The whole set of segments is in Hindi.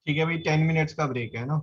ठीक है भाई, 10 मिनट्स का ब्रेक है ना।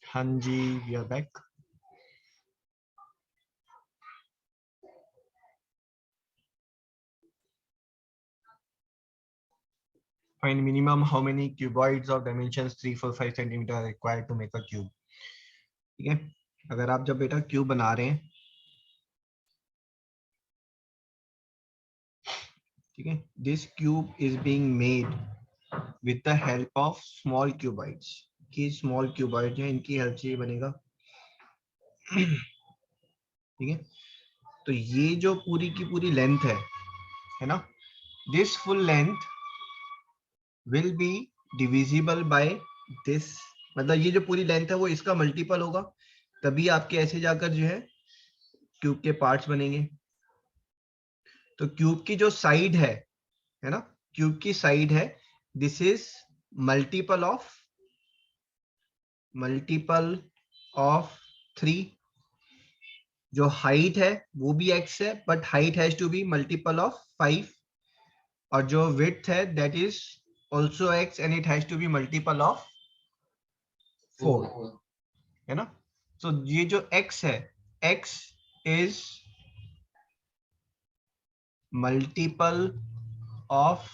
हाँ जी, we are back. Find minimum how many cuboids of dimensions 3, 4, 5 centimeter are required to make a cube. ठीक है, अगर आप जब बेटा क्यूब बना रहे हैं, ठीक है, this cube is being made with the help of small cuboids. कि स्मॉल क्यूबॉइड है, इनकी हेल्प से ये बनेगा। ठीक है, तो ये जो पूरी की पूरी लेंथ है ना, this full length will be divisible by this, मतलब ये जो पूरी लेंथ है वो इसका मल्टीपल होगा, तभी आपके ऐसे जाकर जो है क्यूब के पार्ट्स बनेंगे। तो क्यूब की जो साइड है ना, क्यूब की साइड है, दिस इज मल्टीपल ऑफ 3। जो हाइट है वो भी x है, but height has to be multiple of 5, और जो विड्थ है that is also x and it has to be multiple of 4, है ना। तो ये जो x है, x इज मल्टीपल ऑफ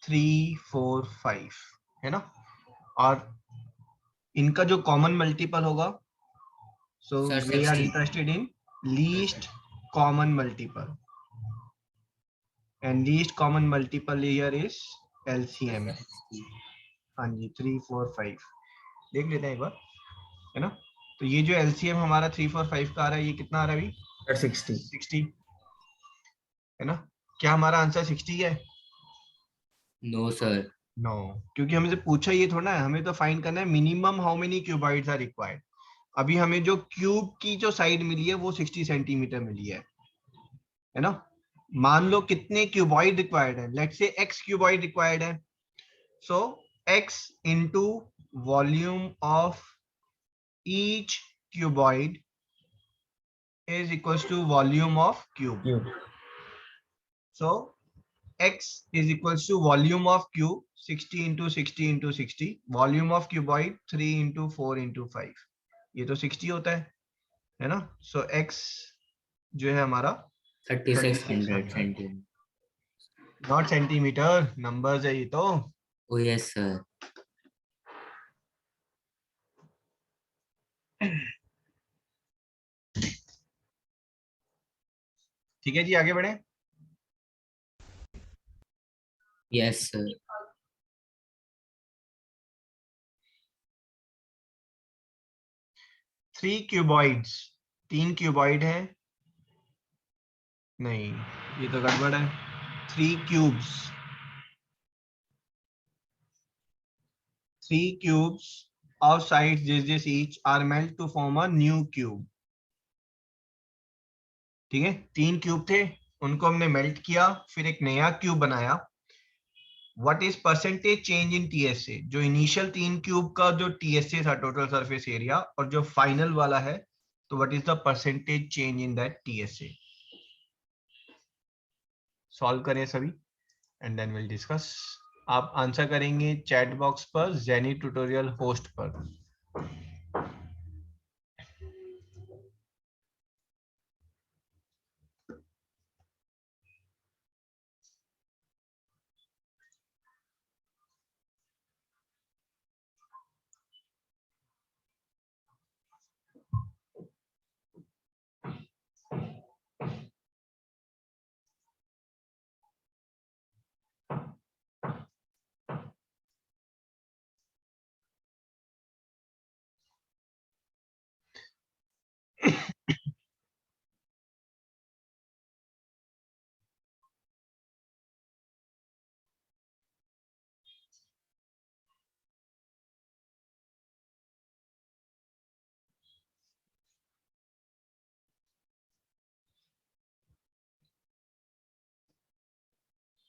3, 4, 5, है ना। और इनका जो कॉमन मल्टीपल होगा, so sir we are 60। Interested in least common multiple, and least common multiple here is LCM। हाँ जी, 3, 4, 5 देख लेते हैं एक बार, है ना। तो ये जो LCM हमारा 3, 4, 5 का आ रहा है, ये कितना आ रहा है अभी? 60, है ना। क्या हमारा आंसर 60 है? No sir. नो, क्योंकि हमें से पूछा ये थोड़ा है, हमें तो फाइंड करना है minimum how many cuboids are required. अभी हमें जो क्यूब की जो साइड मिली है वो 60 सेंटीमीटर मिली है ना। मान लो कितने क्यूबॉइड रिक्वायर्ड है, let's say x cuboid required है, सो x into volume of each cuboid is equals to volume of cube. So x is equals to volume of cube 60 into 60 into 60, volume of cuboid 3 into 4 into 5, ये तो 60 होता है ना। So x जो है हमारा 3600 3600, सेंटीमीटर। नॉट सेंटीमीटर, नंबर्स है ये तो। ओ यस सर। ठीक है जी, आगे बढ़े। Yes sir. 3 क्यूबॉइड्स, 3 क्यूबॉइड है, नहीं ये तो गड़बड़ है। 3 cubes, 3 cubes of sides this each are meant to form a new cube। ठीक है, 3 क्यूब थे, उनको हमने मेल्ट किया, फिर एक नया क्यूब बनाया। What is percentage change in TSA? जो इनिशियल 3 क्यूब का जो TSA था, टोटल सरफेस एरिया, और जो फाइनल वाला है, तो what is the percentage change in that TSA? Solve करें सभी एंड देन विल डिस्कस। आप आंसर करेंगे चैट बॉक्स पर, जेनी ट्यूटोरियल होस्ट पर।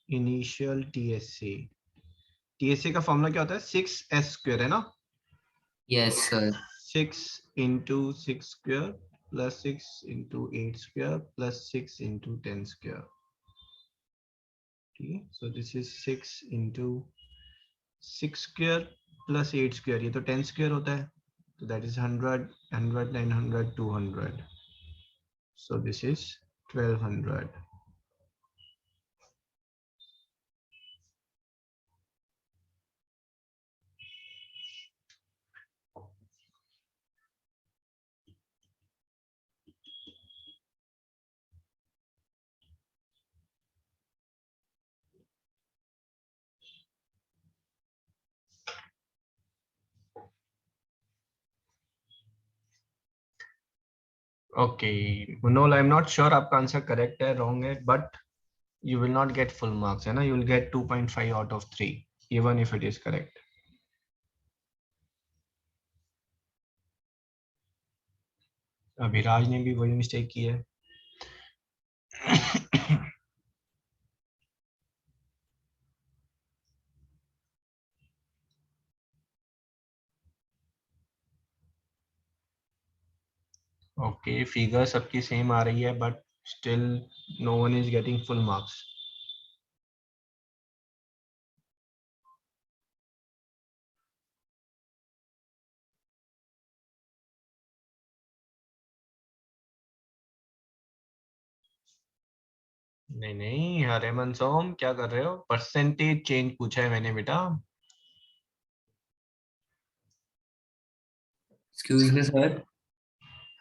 इनिशियल TSA का फॉर्मूला क्या होता है? 6s² है ना। Yes sir. 6 into 6 square plus 6 into 8 square plus 6 into 10 square। ठीक है, so this is 6 into 6 square plus 8 square, ये तो 10 square होता है। So that is 100, 100, 900, 200. So this is 1200. Okay, Munol, I'm not sure आपका आंसर करेक्ट है wrong है, but you will not get full marks, है ना? You will get 2.5 out of 3, even if it is correct. Abhiraj ने भी वही मिस्टेक की है. Okay, फिगर सबकी सेम आ रही है, but still no one is getting full marks. नहीं नहीं, हरेमन सोम क्या कर रहे हो? परसेंटेज चेंज पूछा है मैंने बेटा. Excuse me, sir.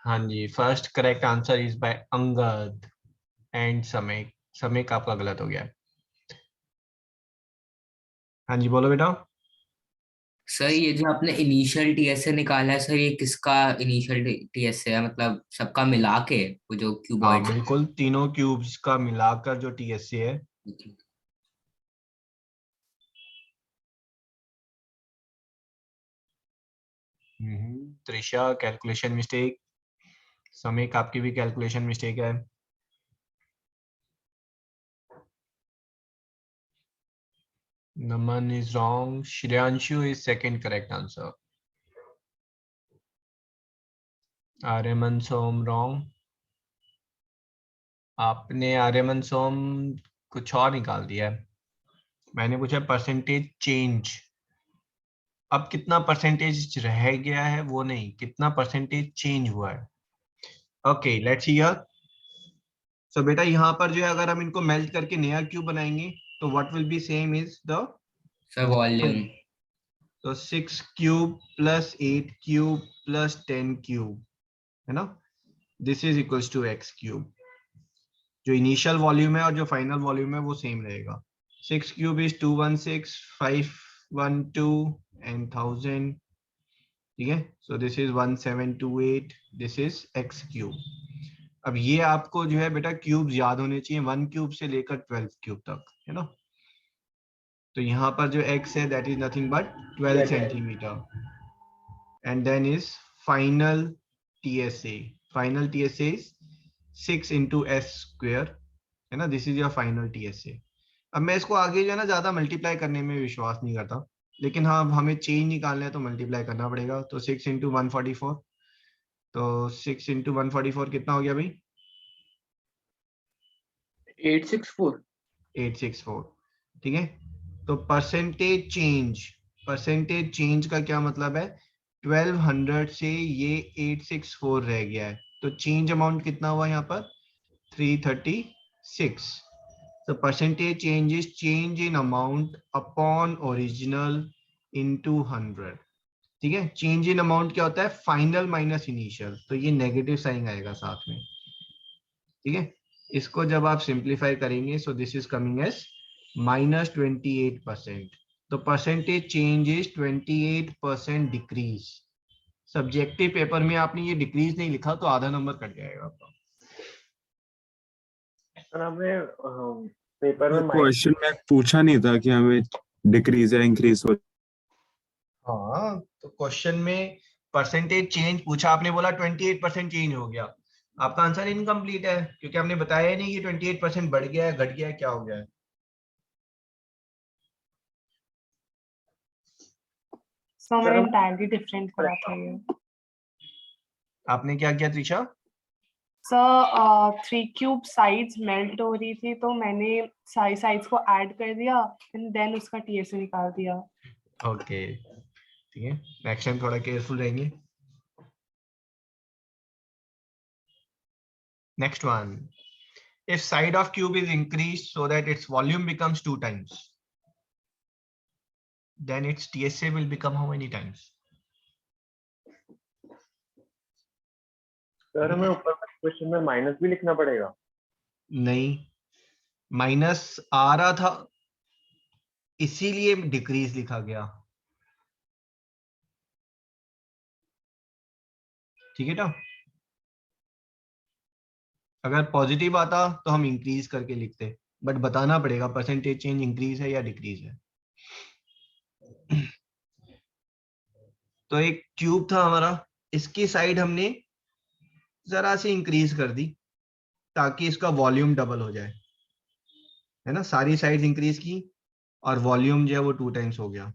हाँ जी, first correct answer is by Angad and Samay. Samay का आपका गलत हो गया है. हाँ जी, बोलो बेटा. सर ये जो आपने इनिशियल टीएसए निकाला है सर, ये किसका इनिशियल टीएसए है, मतलब सबका मिला के वो जो हाँ क्यूबॉइड. बिल्कुल, तीनों क्यूब्स का मिलाकर जो टीएसए है. Trisha calculation mistake. समय का आपकी भी कैलकुलेशन मिस्टेक है. नमन is wrong. Shreyanshu is second correct answer. Aryaman Som wrong. आपने आर्यमन सोम कुछ और निकाल दिया है. मैंने पूछा परसेंटेज चेंज. अब कितना परसेंटेज रह गया है वो नहीं, कितना परसेंटेज चेंज हुआ है. Okay, let's see here. So बेटा यहाँ पर जो है, अगर हम इनको मेल्ट करके नया क्यूब बनाएंगे तो what will be same is the sir volume. तो 6 cube plus 8 cube plus 10 cube, है ना? This is equals to x cube. जो इनिशियल वॉल्यूम है और जो फाइनल वॉल्यूम है वो सेम रहेगा. 6 क्यूब इज 216, 512 एंड 1000. ठीक है, सो this is 1728. This is x cube. अब ये आपको जो है बेटा क्यूब याद होने चाहिए, 1 क्यूब से लेकर 12 क्यूब तक, है ना? तो यहाँ पर जो x है that is nothing but 12 centimetre. And then is final TSA. Final TSA is 6 into s square, है ना? This is your final TSA. अब मैं इसको आगे जो है ना ज्यादा मल्टीप्लाई करने में विश्वास नहीं करता, लेकिन हाँ हमें चेंज निकालना है तो मल्टीप्लाई करना पड़ेगा. तो 6 into 144. तो 6 into 144 कितना हो गया भाई? 864. 864. ठीक है, तो परसेंटेज चेंज का क्या मतलब है? 1200 से ये 864 रह गया है, तो चेंज अमाउंट कितना हुआ यहाँ पर? 336. So percentage change is change in amount upon original into 100. ठीक है, चेंज इन अमाउंट क्या होता है? फाइनल माइनस इनिशियल, तो ये नेगेटिव साइन आएगा साथ में. ठीक है, इसको जब आप सिंप्लीफाई करेंगे so this is coming as -28%. तो percentage change is 28% decrease. Subjective paper में आपने ये डिक्रीज नहीं लिखा तो आधा नंबर कट जाएगा आपका. सर हमें पेपर में क्वेश्चन में पूछा नहीं था कि हमें डिक्रीज या इंक्रीज हो. हाँ, तो क्वेश्चन में परसेंटेज चेंज पूछा, आपने बोला 28% चेंज हो गया. आपका आंसर इनकम्प्लीट है क्योंकि आपने बताया नहीं कि 28% बढ़ गया है, घट गया है, क्या हो गया है. So मैं entirely different करा था ये. आपने क्या किया Trisha? Sir 3 cube sides melt हो रही थी तो मैंने सारी साइड्स को ऐड कर दिया एंड देन उसका TSA निकाल दिया. ओके, ठीक है, नेक्स्ट टाइम थोड़ा केयरफुल रहेंगे. Next one. If side of cube is increased so that its volume becomes 2 times, then its TSA will become how many times? Sir हमें ऊपर क्वेश्चन में माइनस भी लिखना पड़ेगा? नहीं, माइनस आ रहा था इसीलिए डिक्रीज लिखा गया, ठीक है ना। अगर पॉजिटिव आता तो हम इंक्रीज करके लिखते, बट बताना पड़ेगा परसेंटेज चेंज इंक्रीज है या डिक्रीज है। तो एक क्यूब था हमारा, इसकी साइड हमने जरा सी इंक्रीज कर दी ताकि इसका वॉल्यूम डबल हो जाए, है ना। सारी साइड्स इंक्रीज की और वॉल्यूम जो है वो 2 टाइम्स हो गया।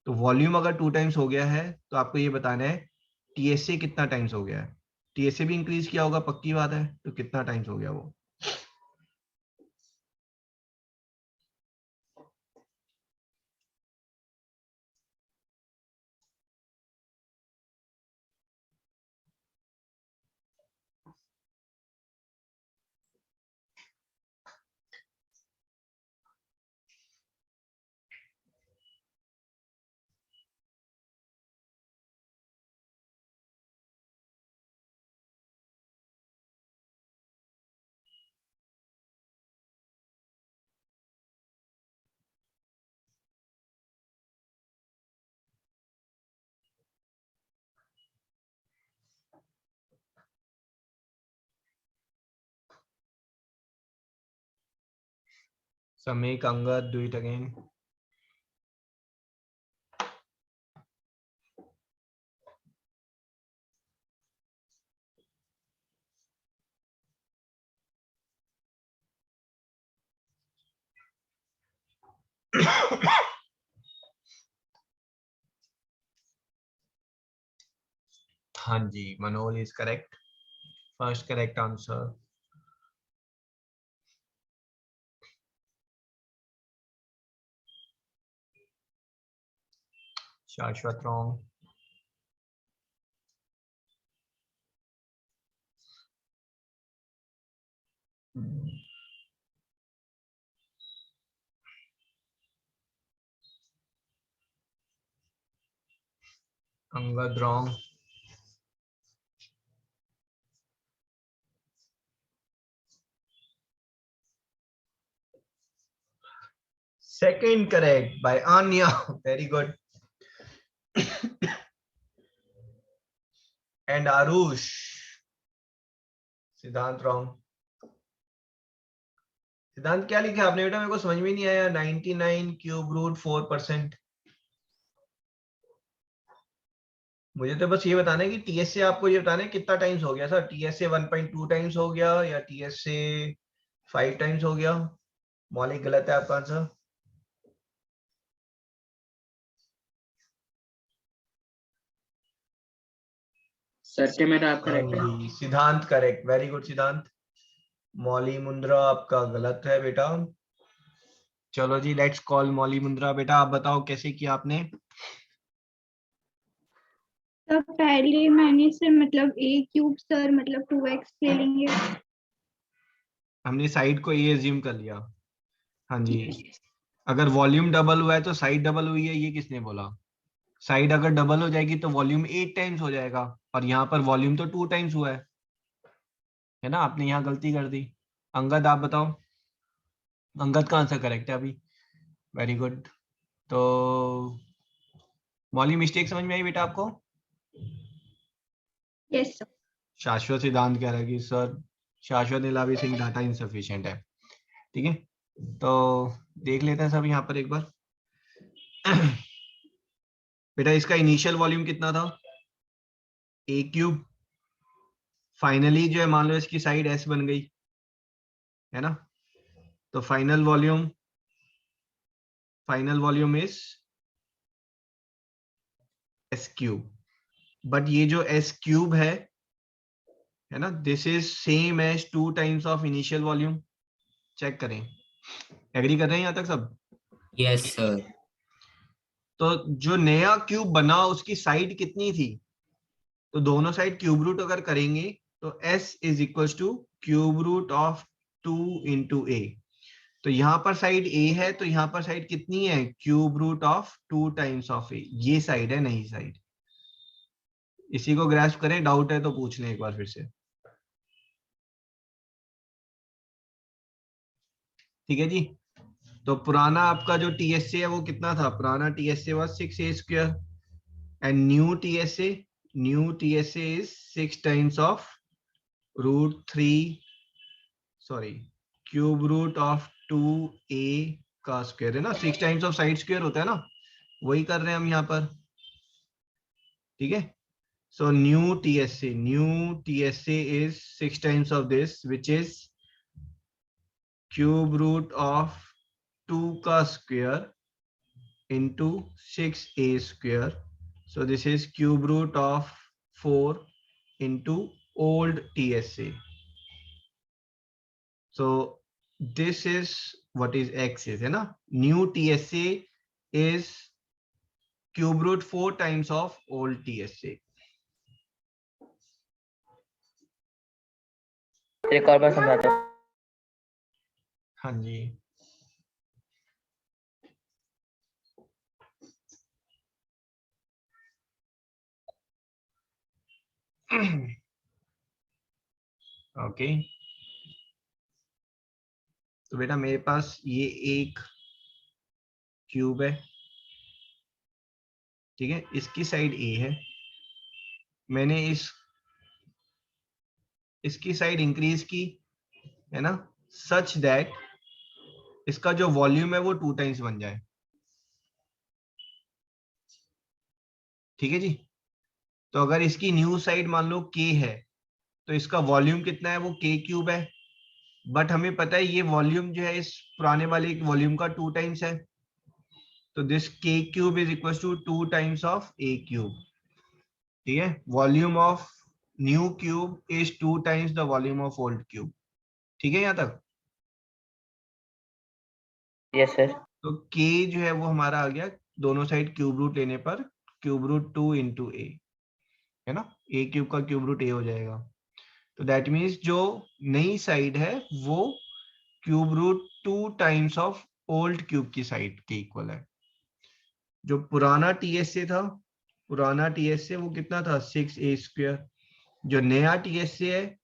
तो वॉल्यूम अगर 2 टाइम्स हो गया है तो आपको ये बताना है टीएसए कितना टाइम्स हो गया है। टीएसए भी इंक्रीज किया होगा, पक्की बात है, तो कितना टाइम्स हो गया वो। So make Angad do it again. हाँ जी, Manol is correct. First correct answer. Shashwat wrong. Angad wrong. Second correct by Anya. Very good. And Arush. सिद्धांत wrong. सिद्धांत क्या लिखा आपने बेटा, मेरे को समझ में नहीं आया। 99 क्यूब रूट 4%। मुझे तो बस ये बताना है कि टीएसए, आपको ये बताना है कितना टाइम्स हो गया सर। टीएसए 1.2 टाइम्स हो गया या टीएसए 5 टाइम्स हो गया। मौलिक गलत है आपका आंसर। सर के मेरा आप करेक्ट है? सिद्धांत करेक्ट, वेरी गुड सिद्धांत। मौली मुंद्रा आपका गलत है बेटा। चलो जी, लेट्स कॉल मौली मुंद्रा। बेटा आप बताओ कैसे किया आपने। तो पहले मैंने से मतलब a क्यूब सर मतलब 2x ले लेंगे। हमने साइड को ये एज्यूम कर लिया। हाँ जी, अगर वॉल्यूम डबल हुआ है तो साइड डबल हुई है, ये किसने बोला। साइड अगर डबल हो जाएगी तो वॉल्यूम 8 टाइम्स हो जाएगा, और यहाँ पर वॉल्यूम तो 2 टाइम्स हुआ है ना। आपने यहाँ गलती कर दी। अंगद आप बताओ, अंगद का आंसर करेक्ट है अभी, वेरी गुड। तो मौली मिस्टेक समझ में आई बेटा आपको। Yes sir. शाश्वत सिद्धांत कह रहा है कि सर शाश्वत नीलावी सिंह डाटा इनसफिशिएंट है। ठीक है, तो देख लेते हैं सब यहाँ पर एक बार। बेटा इसका इनिशियल वॉल्यूम कितना था, ए क्यूब। फाइनली जो है मान लो इसकी साइड एस बन गई, है ना। तो final volume is s cube. But ये जो एस क्यूब है ना, this is same as 2 times of initial volume. Check करें, एग्री कर रहे हैं यहाँ तक सब। Yes sir. तो जो नया क्यूब बना उसकी साइड कितनी थी, तो दोनों साइड क्यूब रूट अगर करेंगे तो s is equal to cube root of 2 into a. तो यहाँ पर साइड ए है, तो यहाँ पर साइड कितनी है, cube root of 2 times of a. ये साइड है, नई साइड। इसी को ग्रैस्प करें, डाउट है तो पूछ लें एक बार फिर से। ठीक है जी। तो पुराना आपका जो टीएसए है वो कितना था, पुराना TSA was 6a square and new TSA is 6 times of root 3, sorry cube root of 2a का स्क्वायर है ना, 6 टाइम्स ऑफ साइड स्क्वायर होता है ना, वही कर रहे हैं हम यहाँ पर। ठीक है, so new TSA is 6 times of this, which is cube root of 2 का square into 6a square. So this is cube root of 4 into old TSA. So this is what is X is, है ना? New TSA is cube root 4 times of old TSA. एक और बार समझा दो। हाँ जी, ओके। तो बेटा मेरे पास ये एक क्यूब है, ठीक है, इसकी साइड ए है, मैंने इसकी साइड इंक्रीज की, है ना, सच दैट इसका जो वॉल्यूम है वो 2 टाइम्स बन जाए। ठीक है जी। तो अगर इसकी न्यू साइड मान लो k है, तो इसका वॉल्यूम कितना है, वो k क्यूब है। बट हमें पता है ये वॉल्यूम जो है इस पुराने वाले वॉल्यूम का 2 टाइम्स है, तो this k cube is equal to 2 times of a cube. ठीक है, volume of new cube is 2 times the volume of old cube. ठीक है यहाँ तक? Yes sir. तो k जो है वो हमारा आ गया, दोनों साइड क्यूब रूट लेने पर क्यूब रूट 2 इंटू ए, है ना, a क्यूब का क्यूब रूट a हो जाएगा। तो दैट मीन्स जो नई साइड है वो cube root 2 times of old cube की साइड के इक्वल है। जो पुराना टीएसए था, पुराना टीएसए वो कितना था, 6a स्क्वायर। जो नया टीएसए है,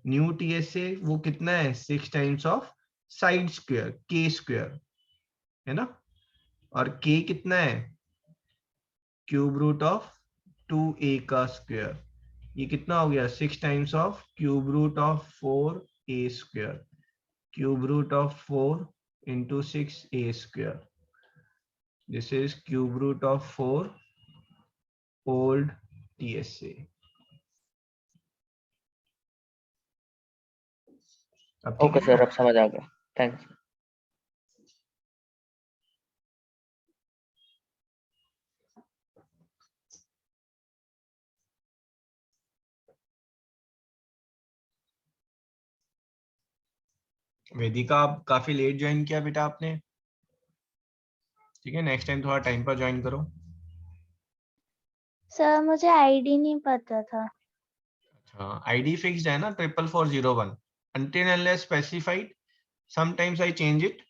न्यू टीएसए, वो कितना है, 6 times of side square k square, है ना। और k कितना है, क्यूब रूट ऑफ 2a का स्क्वायर। ये कितना हो गया, 6 times of cube root of 4a square, cube root of 4 into 6a square. This is cube root of 4 old TSA. अब ठीक ओके है सर, ना? अब समझ आ गया। थैंक्स। वेदिका आप काफी लेट ज्वाइन किया बेटा आपने, ठीक है, नेक्स्ट टाइम थोड़ा टाइम पर ज्वाइन करो। सर मुझे आईडी नहीं पता था। अच्छा, आईडी फिक्स्ड है ना, 44401 until unless specified. Sometimes I change it,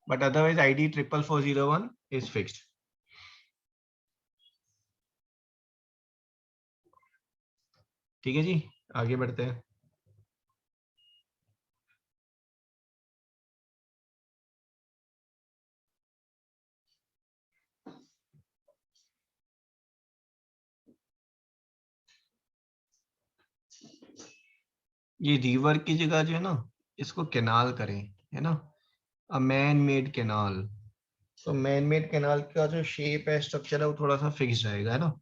but otherwise ID 44401 is fixed. ठीक है जी, आगे बढ़ते हैं। ये रिवर की जगह जो है ना, इसको कैनाल करें, है ना, अ मैन मेड कैनाल। तो मैन मेड कैनाल का जो शेप है, स्ट्रक्चर है, वो थोड़ा सा फिक्स रहेगा, है ना।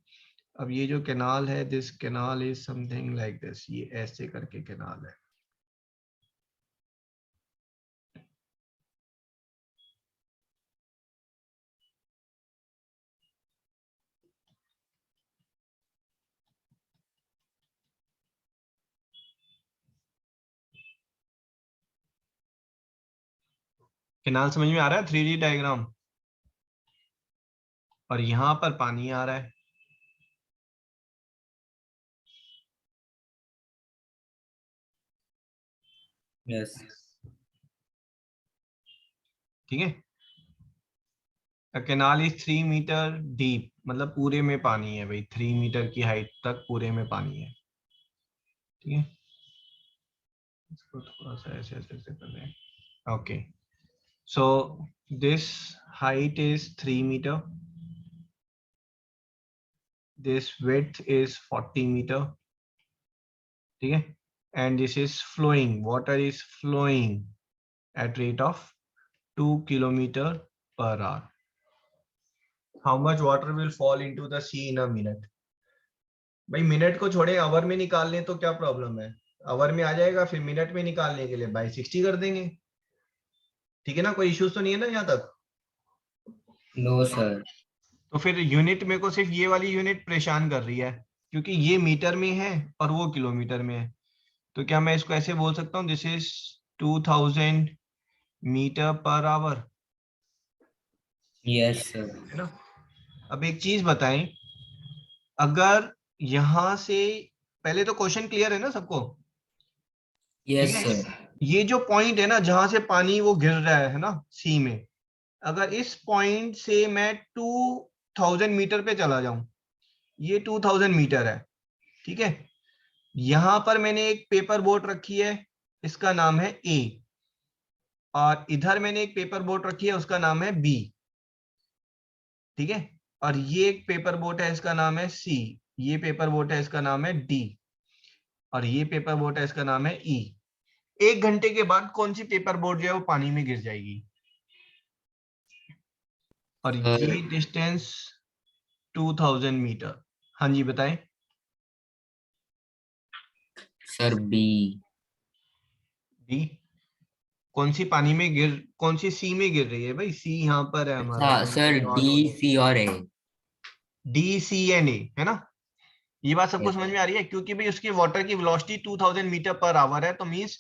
अब ये जो कैनाल है, this canal is something like this, ये ऐसे करके कैनाल है। कैनाल समझ में आ रहा है, 3D डायग्राम। और यहाँ पर पानी आ रहा है, यस ठीक है। A canal is 3 metre deep, मतलब पूरे में पानी है भाई, 3 मीटर की हाइट तक पूरे में पानी है। ठीक है, इसको थोड़ा सा ऐसे ऐसे ऐसे कर लें। Okay, so this height is 3 metre, this width is 40 meter, ठीक है, and this is flowing, water is flowing at rate of 2 kilometer per hour. How much water will fall into the sea in a minute? भाई मिनट को छोड़े, आवर में निकालने तो क्या प्रॉब्लम है, आवर में आ जाएगा, फिर मिनट में निकालने के लिए बाई 60 कर देंगे। ठीक है ना, कोई इश्यूज तो नहीं है ना यहाँ तक? No sir. तो फिर यूनिट मेरे को सिर्फ ये वाली यूनिट परेशान कर रही है, क्योंकि ये मीटर में है और वो किलोमीटर में है। तो क्या मैं इसको ऐसे बोल सकता हूँ, this is 2000 metre per hour, yes sir. है ना। अब एक चीज बताएं, अगर यहां से, पहले तो क्वेश्चन क्लियर है ना सबको? यस ठीक है, सर। ये जो पॉइंट है ना जहां से पानी वो गिर रहा है ना सी में, अगर इस पॉइंट से मैं 2000 मीटर पे चला जाऊं, ये 2000 मीटर है, ठीक है, यहां पर मैंने एक पेपर बोट रखी है, इसका नाम है ए, और इधर मैंने एक पेपर बोट रखी है, उसका नाम है बी, ठीक है, और ये एक पेपर बोट है, इसका नाम है सी, ये पेपर बोट है, इसका नाम है डी, और ये पेपर बोट है, इसका नाम है ई। 1 घंटे के बाद कौन सी पेपर बोट जो है वो पानी में गिर जाएगी? और ये डिस्टेंस 2000 मीटर। हाँ जी बताएं। Sir B. डी? कौन सी पानी में गिर, कौन सी सी में गिर रही है भाई? सी यहाँ पर है हमारा, हाँ सर, डी सी और ए। डी सी एन ए, है ना। ये बात सबको Yes. समझ में आ रही है? क्योंकि भाई उसकी वाटर की वेलोसिटी 2000 मीटर पर आवर है, तो मींस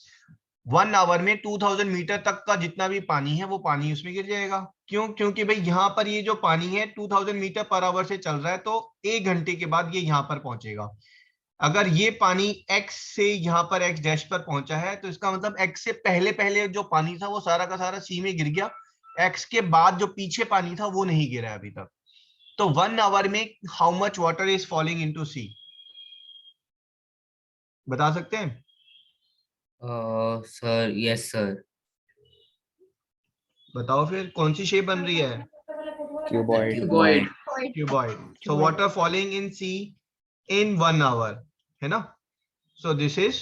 1 आवर में 2000 मीटर तक का जितना भी पानी है वो पानी उसमें गिर जाएगा। क्यों? क्योंकि भाई यहाँ पर ये जो पानी है 2000 मीटर पर आवर से चल रहा है, तो 1 घंटे के बाद ये यहाँ पर पहुंचेगा। अगर ये पानी x से यहाँ पर x डैश पर पहुंचा है, तो इसका मतलब x से पहले पहले जो पानी था वो सारा का सारा सी में गिर गया, x के बाद जो पीछे पानी था वो नहीं गिरा है अभी तक। तो 1 आवर में how much water is falling into C, बता सकते हैं? Sir yes sir. बताओ फिर कौन सी शेप बन रही है? Cuboid. Cuboid. Cuboid. So water falling in C in 1 hour, है ना। So this is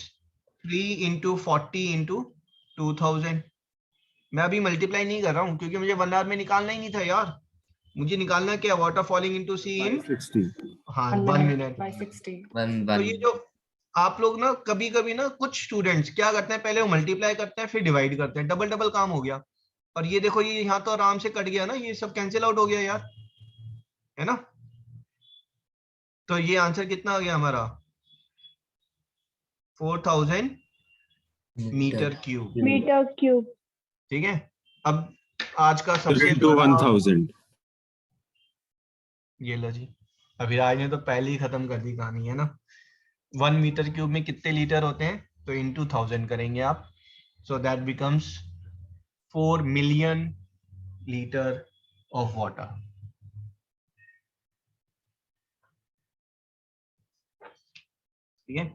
3 into 40 into 2000। मैं अभी मल्टीप्लाई नहीं कर रहा हूं क्योंकि मुझे 1 आवर में निकालना ही नहीं था यार, मुझे निकालना क्या, वाटर फॉलिंग इनटू सी इन 60। हाँ 1 मिनट by 60. तो ये जो आप लोग ना कभी कभी ना, कुछ स्टूडेंट्स क्या करते हैं, पहले वो मल्टीप्लाई करते हैं फिर डिवाइड करते हैं, डबल डबल काम हो गया। और ये देखो, ये यहाँ तो आराम से कट गया ना, ये सब कैंसिल आउट हो गया यार, है ना। तो ये आंसर कितना आ गया हमारा? 4000 मीटर क्यूब। Metre cube. ठीक है। अब आज का सबसे into 1000। ये लो जी, अभिराज ने तो पहले ही खत्म कर दी कहानी, है ना। 1 मीटर क्यूब में कितने लीटर होते हैं, तो इंटू 1000 करेंगे आप, so that becomes 4 million litre of water. ठीक है,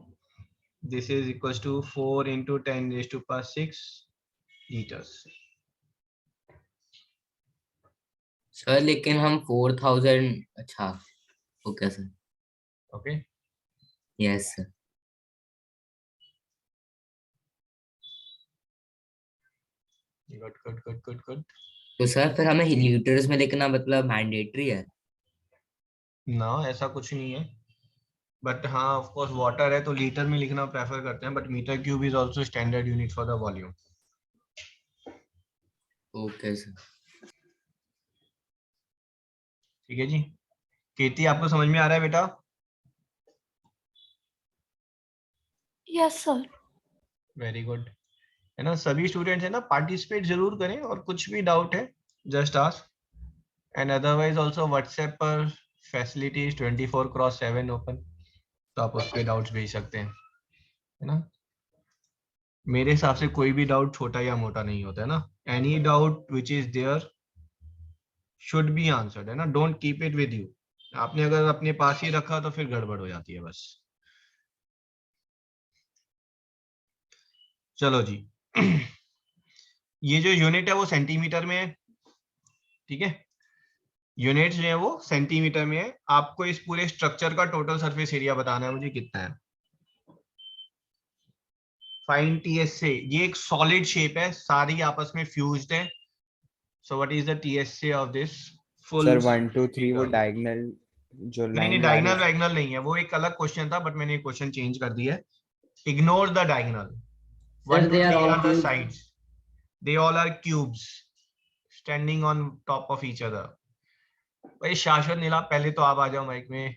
this is equal to 4 into 10⁻⁶ litres. Sir लेकिन हम 4000, अच्छा okay sir. Okay, yes sir. Good good good good good. तो सर फिर हमें लीटर्स में लिखना मतलब मैंडेटरी है? ना ऐसा कुछ नहीं है, बट हाँ ऑफ कोर्स वाटर है तो लीटर में लिखना प्रेफर करते हैं, but metre cube is also standard unit for the volume. Okay sir. ठीक है जी। कीर्ति आपको समझ में आ रहा है बेटा? Yes, sir. वेरी गुड, है ना। सभी स्टूडेंट्स है ना, पार्टिसिपेट जरूर करें, और कुछ भी डाउट है just ask, and otherwise also WhatsApp पर फैसिलिटी 24/7 ओपन, तो आप उस पर डाउट्स भेज सकते हैं, है ना। मेरे हिसाब से कोई भी डाउट छोटा या मोटा नहीं होता है ना. Any doubt which is there should be answered, है ना. Don't keep it with you. आपने अगर अपने पास ही रखा तो फिर गड़बड़ हो जाती है बस. चलो जी. ये जो यूनिट है वो सेंटीमीटर में है, ठीक है. यूनिट जो है वो सेंटीमीटर में है. आपको इस पूरे स्ट्रक्चर का टोटल सरफेस एरिया बताना है मुझे कितना है. Find TSA. ये एक सॉलिड शेप है, सारी आपस में फ्यूज्ड है. So what is the TSA of this full? Sir 1 2 3 वो डायगोनल जो नहीं लाइन डायगोनल वैगनल नहीं है, वो एक अलग क्वेश्चन था, बट मैंने क्वेश्चन चेंज कर दिया है. Ignore the diagonal. 1 2 3 are the sides. They all are cubes standing on top of each other. भाई शाश्वत नीला, पहले तो आप आ जाओ माइक में.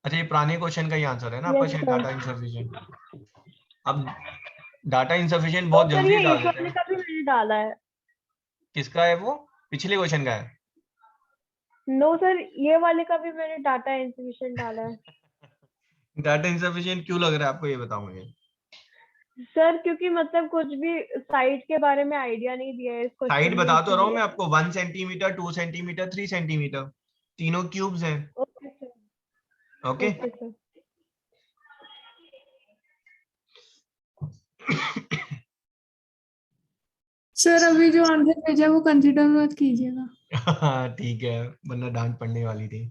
अच्छा, ये पुराने क्वेश्चन का ही आंसर है ना आपका शायद. Data insufficient. अब डाटा इनसफिशिएंट बहुत जल्दी डाल देते हैं. का भी मैंने डाला है. किसका है वो? पिछले क्वेश्चन का है. नो सर, ये वाले का भी मैंने डाटा इनसफिशिएंट डाला है. डाटा इनसफिशिएंट क्यों लग रहा है आपको, ये बताओ मुझे. सर क्योंकि मतलब कुछ भी साइड के बारे में आइडिया नहीं दिया है इसको. साइड बता तो रहा हूँ मैं आपको. 1 सेंटीमीटर, 2 सेंटीमीटर, 3 सेंटीमीटर, तीनों क्यूब्स हैं. Okay sir. Okay. Okay sir. Sir अभी जो आंसर भेजा वो कंसीडर मत कीजिएगा. ठीक है, वरना डांट पड़ने वाली थी.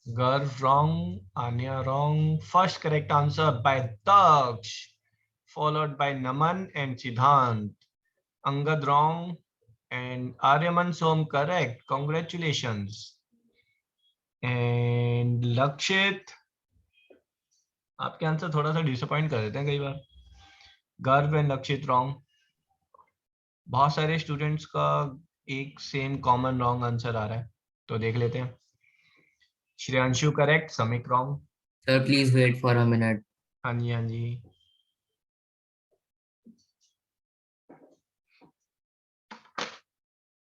Garv wrong, Anya wrong. First correct answer by Daksh, followed by Naman and Siddhant. Angad wrong and Aryaman Som correct. Congratulations. And Lakshit, आपके आंसर थोड़ा सा डिसअपॉइंट कर देते हैं कई बार. गर्व एंड लक्षित रॉन्ग. बहुत सारे स्टूडेंट्स का एक सेम कॉमन रॉन्ग आंसर आ रहा है, तो देख लेते हैं. Shreyanshu correct, Samik wrong. Sir please wait for a minute. हाँ जी हाँ जी.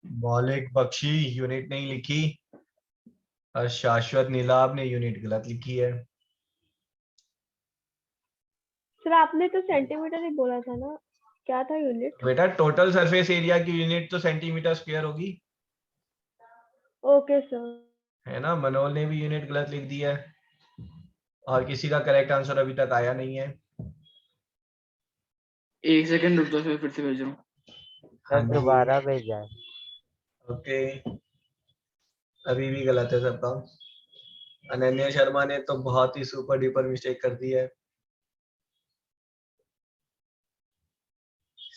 मौलिक बख्शी यूनिट नहीं लिखी, और शाश्वत नीलाब ने यूनिट गलत लिखी है. सर आपने तो सेंटीमीटर ही बोला था ना, क्या था यूनिट? बेटा टोटल सरफेस एरिया की यूनिट तो सेंटीमीटर स्क्वायर होगी. Okay sir. है ना. मनोल ने भी यूनिट गलत लिख दिया है, और किसी का करेक्ट आंसर अभी तक आया नहीं है. एक सेकंड रुक जाओ, फिर से भेज रहा हूँ. हाँ जी. दोबारा भेजा है. ओके, अभी भी गलत है सबका. अनन्या शर्मा ने तो बहुत ही सुपर डुपर मिस्टेक कर दी है.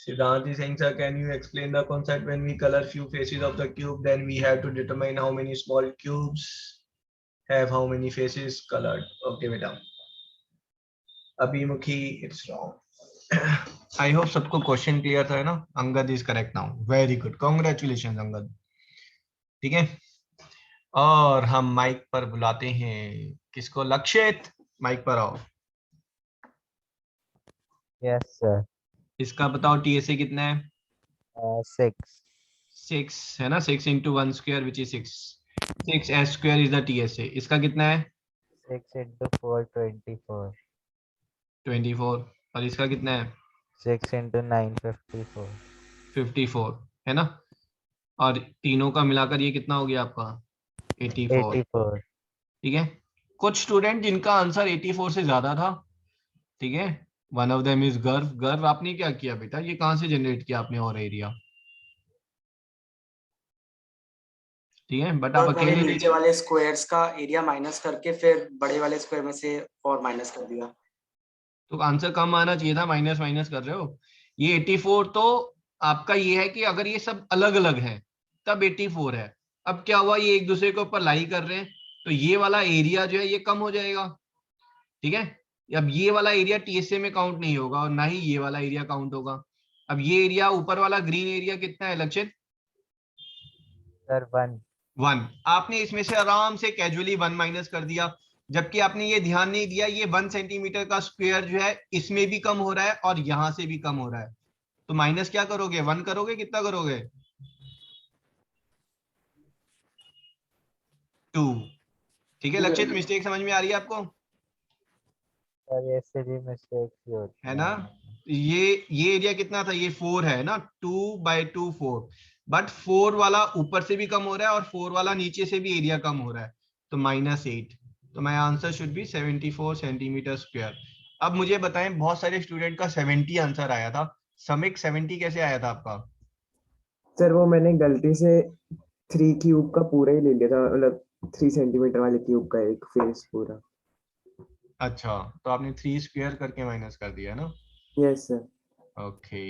Siddhant is saying, sir, can you explain the concept when we color few faces of the cube, then we have to determine how many small cubes have how many faces colored. Okay, beta. Abhimukhi, it's wrong. I hope सबको क्वेश्चन क्लियर था, है ना. Angad is correct now. Very good, congratulation Angad. ठीक है, और हम माइक पर बुलाते हैं किसको? लक्षित, माइक पर आओ. Yes sir. इसका बताओ टीएसए कितना है? 6 है ना. 6 into 1 square which is 6. 6s square is the TSA. इसका कितना है? 6 into 4 24. 24. और इसका कितना है? 6 into 9 54. 54 है ना. और तीनों का मिलाकर ये कितना हो गया आपका? 84. ठीक है. कुछ स्टूडेंट जिनका आंसर 84 से ज्यादा था, ठीक है. वन ऑफ देम इज गर्व. गर्व, आपने क्या किया बेटा? ये कहां से जनरेट किया आपने और एरिया? ठीक है, बट आप अकेले नीचे वाले स्क्वायर्स का एरिया माइनस करके फिर बड़े वाले स्क्वायर में से 4 माइनस कर दिया. तो आंसर कम आना चाहिए था, माइनस माइनस कर रहे हो. ये 84 तो आपका ये है कि अगर ये सब अलग अलग है तब 84 है, अब क्या हुआ, ये एक दूसरे के ऊपर लाई कर रहे हैं, तो ये वाला एरिया जो है ये कम हो जाएगा, ठीक है। अब ये वाला एरिया टीएसए में काउंट नहीं होगा और ना ही ये वाला एरिया काउंट होगा। अब ये एरिया ऊपर वाला ग्रीन एरिया कितना है लक्षित? सर 1। 1। आपने इसमें से आराम से कैजुअली 1 माइनस कर दिया, जबकि आपने ये ध्यान नहीं दिया ये 1 सेंटीमीटर का स्क्वायर जो है इसमें भी कम हो रहा है और यहां से भी कम हो रहा है। तो माइनस क्या करोगे, 1 करोगे, कितना करोगे? 2। ठीक है लक्षित, मिस्टेक समझ में आ रही है आपको? सर ऐसे भी मिस्टेक्स ही होती है ना। ये एरिया कितना था, ये 4 है ना, 2/2 4, बट 4 वाला ऊपर से भी कम हो रहा है और 4 वाला नीचे से भी एरिया कम हो रहा है, तो -8। तो my answer should be 74 centimetre square. अब मुझे बताएं, बहुत सारे स्टूडेंट का 70 आंसर आया था, समिक 70 कैसे आया था आपका? सर वो मैंने गलती से 3 क्यूब का पूरा ही ले लिया था, मतलब 3 सेंटीमीटर वाले क्यूब का एक फेस पूरा। अच्छा, तो आपने 3 स्क्वायर करके माइनस कर दिया ना? Yes sir. ओके,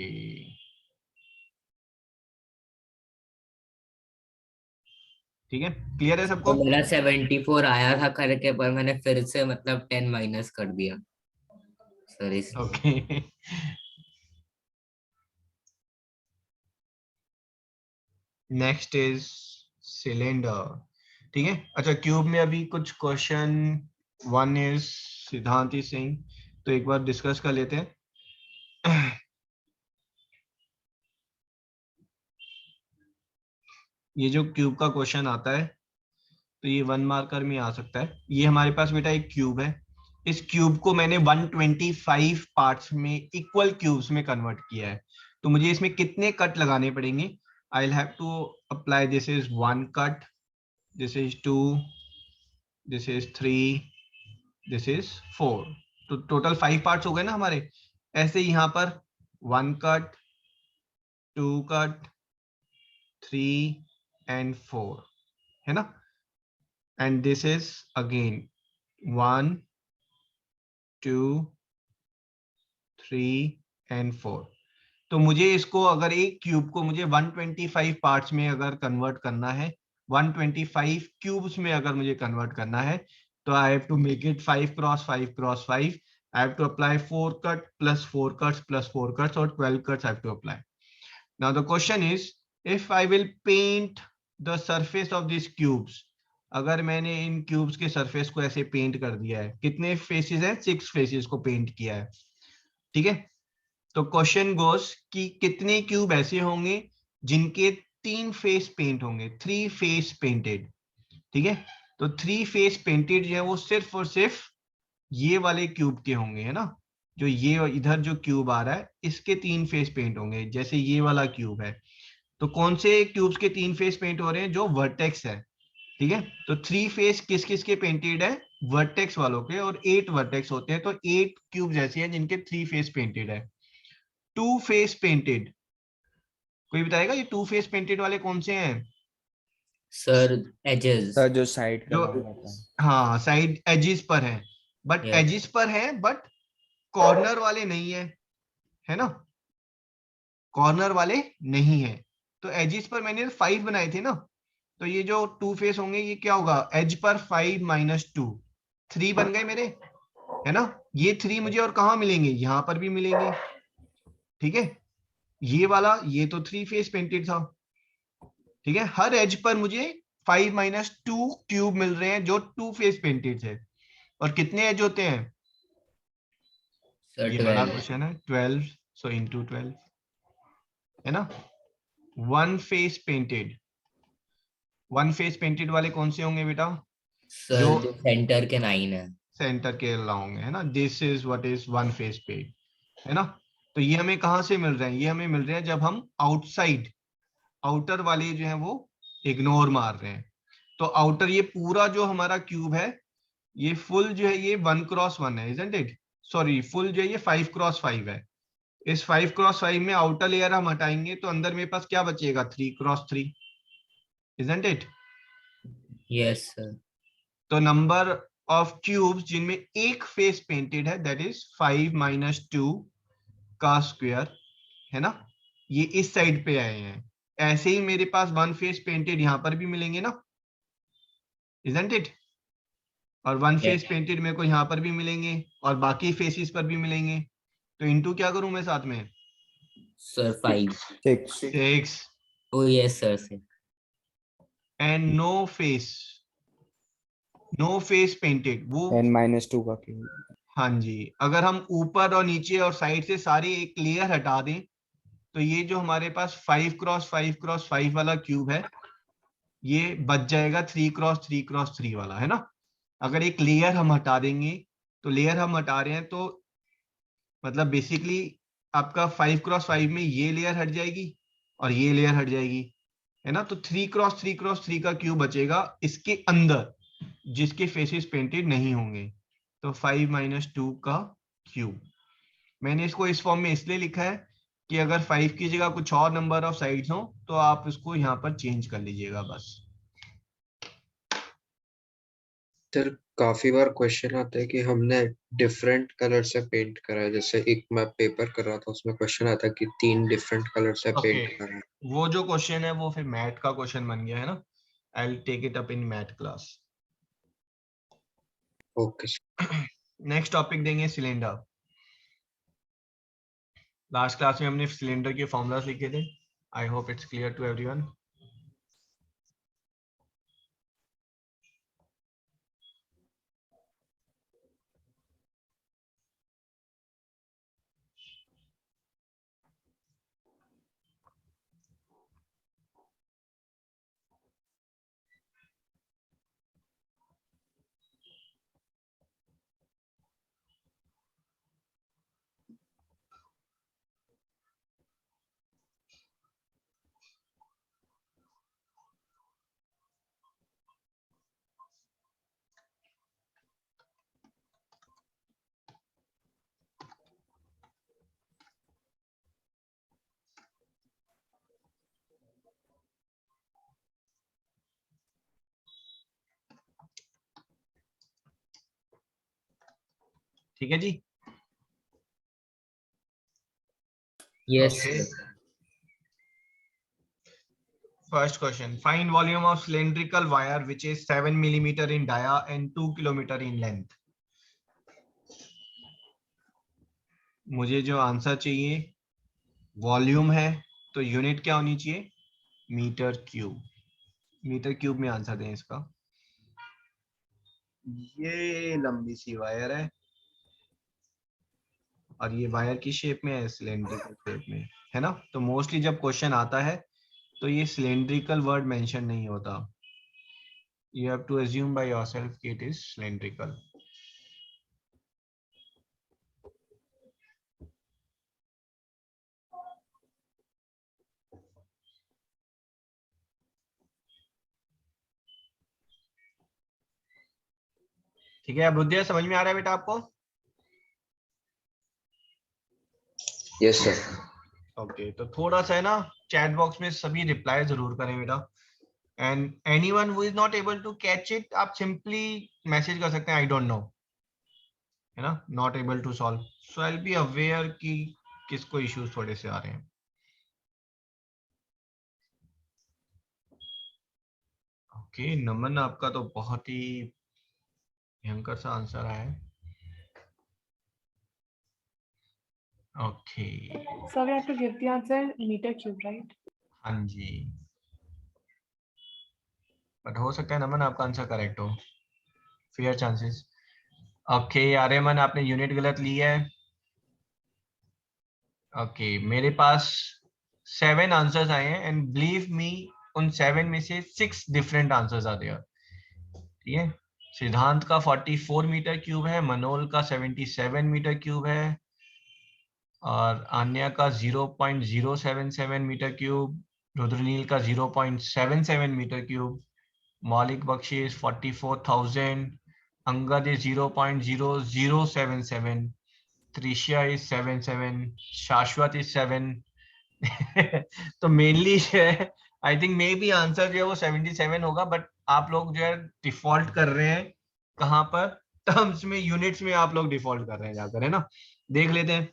ठीक है, क्लियर है सबको? तो मेरा 74 आया था करके, पर मैंने फिर से मतलब 10 माइनस कर दिया सर इसलिए। ओके नेक्स्ट इज सिलेंडर, ठीक है। अच्छा, क्यूब में अभी कुछ क्वेश्चन, 1 इज सिद्धांति सिंह, तो एक बार डिस्कस कर लेते हैं। ये जो क्यूब का क्वेश्चन आता है तो ये 1 मार्कर में आ सकता है। ये हमारे पास बेटा एक क्यूब है, इस क्यूब को मैंने 125 पार्ट्स में इक्वल क्यूब्स में कन्वर्ट किया है, तो मुझे इसमें कितने कट लगाने पड़ेंगे? I will have to apply, this is 1 cut, this is 2, this is 3, this is 4, तो टोटल 5 पार्ट्स हो गए ना हमारे। ऐसे यहाँ पर 1 कट, 2 कट, 3 and 4, है ना। and this is again 1, 2, 3 and 4। तो मुझे इसको, अगर एक क्यूब को मुझे 125 पार्ट्स में अगर कन्वर्ट करना है, 125 क्यूब्स में अगर मुझे कन्वर्ट करना है, तो I have to make it 5 cross 5 cross 5। I have to apply 4 cut plus 4 cuts plus 4 cuts, or 12 cuts I have to apply. Now the question is, if I will paint the surface of these cubes, अगर मैंने इन क्यूब्स के सरफेस को ऐसे पेंट कर दिया है, कितने फेसेस हैं? 6 फेसेस को पेंट किया है, ठीक है। तो क्वेश्चन गोस कि कितने क्यूब ऐसे होंगे जिनके 3 फेस पेंट होंगे, 3 फेस पेंटेड, ठीक है। तो 3 फेस पेंटेड जो है वो सिर्फ और सिर्फ ये वाले क्यूब के होंगे, है ना। जो ये इधर जो क्यूब आ रहा है इसके 3 फेस पेंट होंगे, जैसे ये वाला क्यूब है। तो कौन से क्यूब्स के 3 फेस पेंट हो रहे हैं? जो वर्टेक्स है, ठीक है। तो 3 फेस किस किस के पेंटेड है? वर्टेक्स वालों के, और 8 वर्टेक्स होते हैं, तो 8 क्यूब्स ऐसे हैं जिनके 3 फेस पेंटेड है। 2 फेस पेंटेड, कोई बताएगा ये 2 फेस पेंटेड वाले कौन से हैं? सर एजेस, सर जो साइड का जो, नाम होता है। हाँ, साइड एजिस पर है, बट Yes. एजिस पर है बट कॉर्नर वाले नहीं है, है ना, कॉर्नर वाले नहीं है। तो एजिस पर मैंने 5 बनाए थे ना, तो ये जो 2 फेस होंगे ये क्या होगा? एज पर 5 माइनस 2, 3 बन गए मेरे, है ना। ये 3 मुझे और कहाँ मिलेंगे? यहाँ पर भी मिलेंगे, ठीक है। ये वाला, ये तो 3 फेस पेंटेड था, ठीक है। हर एज पर मुझे 5 माइनस 2 क्यूब मिल रहे हैं जो 2 फेस पेंटेड है। और कितने एज होते हैं? सर ये बड़ा 12, क्वेश्चन है, 12, सो इनटू 12, है ना। 1 फेस पेंटेड, 1 फेस पेंटेड वाले कौन से होंगे बेटा? सर जो जो सेंटर के 9 है। सेंटर के होंगे, है ना। This is what is 1 face paint, है ना। तो ये हमें कहाँ से मिल रहे हैं? ये हमें मिल रहे हैं जब हम आउटसाइड, आउटर वाले जो है वो इग्नोर मार रहे हैं। तो आउटर, ये पूरा जो हमारा क्यूब है, ये फुल जो है ये 1 क्रॉस 1 है, इजंट इट? सॉरी, फुल जो है ये 5 क्रॉस 5 है। इस 5 क्रॉस 5 में आउटर लेयर हम हटाएंगे तो अंदर मेरे पास क्या बचेगा? 3 cross 3, isn't it? Yes sir. तो नंबर ऑफ क्यूब्स जिनमें एक फेस पेंटेड है, दैट इज 5 माइनस 2 का स्क्वायर, है ना। ये इस साइड पे आए हैं, ऐसे ही मेरे पास वन फेस पेंटेड यहाँ पर भी मिलेंगे ना, isn't it? और वन फेस पेंटेड मेरे को यहाँ पर भी मिलेंगे और बाकी फेसेस पर भी मिलेंगे, तो इनटू क्या करूं मैं साथ में? सर 5। 6 ओ यस सर से। एंड नो फेस पेंटेड, वो n-2 का क्यूब। हाँ जी, अगर हम ऊपर और नीचे और साइड से सारी एक लेयर हटा दें तो ये जो हमारे पास 5x5x5 वाला क्यूब है ये बच जाएगा 3x3x3 वाला, है ना। अगर एक लेयर हम हटा देंगे, तो लेयर हम हटा रहे हैं तो मतलब बेसिकली आपका 5x5 में ये लेयर हट जाएगी और ये लेयर हट जाएगी, है ना। तो 3x3x3 का क्यूब बचेगा इसके अंदर जिसके फेसेस पेंटेड नहीं होंगे, तो 5 - 2 का क्यूब। मैंने इसको इस फॉर्म में इसलिए लिखा है कि अगर 5 की जगह कुछ और नंबर ऑफ साइड्स हो तो आप इसको यहाँ पर चेंज कर लीजिएगा बस। सर काफी बार क्वेश्चन आता है कि हमने डिफरेंट कलर से पेंट करा है, जैसे एक मैं पेपर कर रहा था उसमें क्वेश्चन आता है कि 3 डिफरेंट कलर से पेंट करा है। वो जो क्वेश्चन है वो फिर मैथ का क्वेश्चन बन गया है ना। I will take it up in math class. Okay. Next topic देंगे सिलेंडर। लास्ट क्लास में हमने सिलेंडर के फॉर्मूलास लिखे थे। I hope it's clear to everyone. ठीक है जी। Yes. First question, find volume of cylindrical wire which is 7 mm in dia and 2 km in length। मुझे जो आंसर चाहिए वॉल्यूम है तो यूनिट क्या होनी चाहिए? Metre cube. मीटर क्यूब में आंसर दें इसका। ये लंबी सी वायर है और ये वायर की शेप में है, सिलेंड्रिकल शेप में, है ना। तो मोस्टली जब क्वेश्चन आता है तो ये सिलेंड्रिकल वर्ड मेंशन नहीं होता। You have to assume by yourself कि it is cylindrical। ठीक है, बुद्धिया समझ में आ रहा है बेटा आपको? Yes sir. ओके, तो थोड़ा सा है ना चैट बॉक्स में सभी रिप्लाई जरूर करें बेटा। And anyone who is not able to catch it, आप सिंपली मैसेज कर सकते हैं आई डोंट नो, है ना, not able to solve. So I will be aware कि किसको इश्यूज थोड़े से आ रहे हैं। ओके नमन, आपका तो बहुत ही भयंकर सा आंसर आया है। Okay. So we have to give the answer meter cube, right? हाँ जी, बट हो सकता है नमन आपका आंसर करेक्ट हो, फेयर चांसेस। ओके आर्यमन, आपने यूनिट गलत ली है। ओके मेरे पास 7 आंसर्स आए हैं एंड बिलीव मी उन 7 में से 6 डिफरेंट आंसर्स आ रहे। ठीक है, सिद्धांत का 44 मीटर क्यूब है, मनोल का 77 मीटर क्यूब है और आन्या का 0.077 मीटर क्यूब, रुद्रनील का 0.77 मीटर क्यूब, मौलिक Bakshi is 44,000, Angad is 0.0077, त्रिशिया is 77, शाश्वत is 7। तो mainly I think may be answer जो है वो 77 होगा, बट आप लोग जो है डिफॉल्ट कर रहे हैं कहाँ पर? टर्म्स में, यूनिट्स में आप लोग डिफॉल्ट कर रहे हैं जाकर, है ना। देख लेते हैं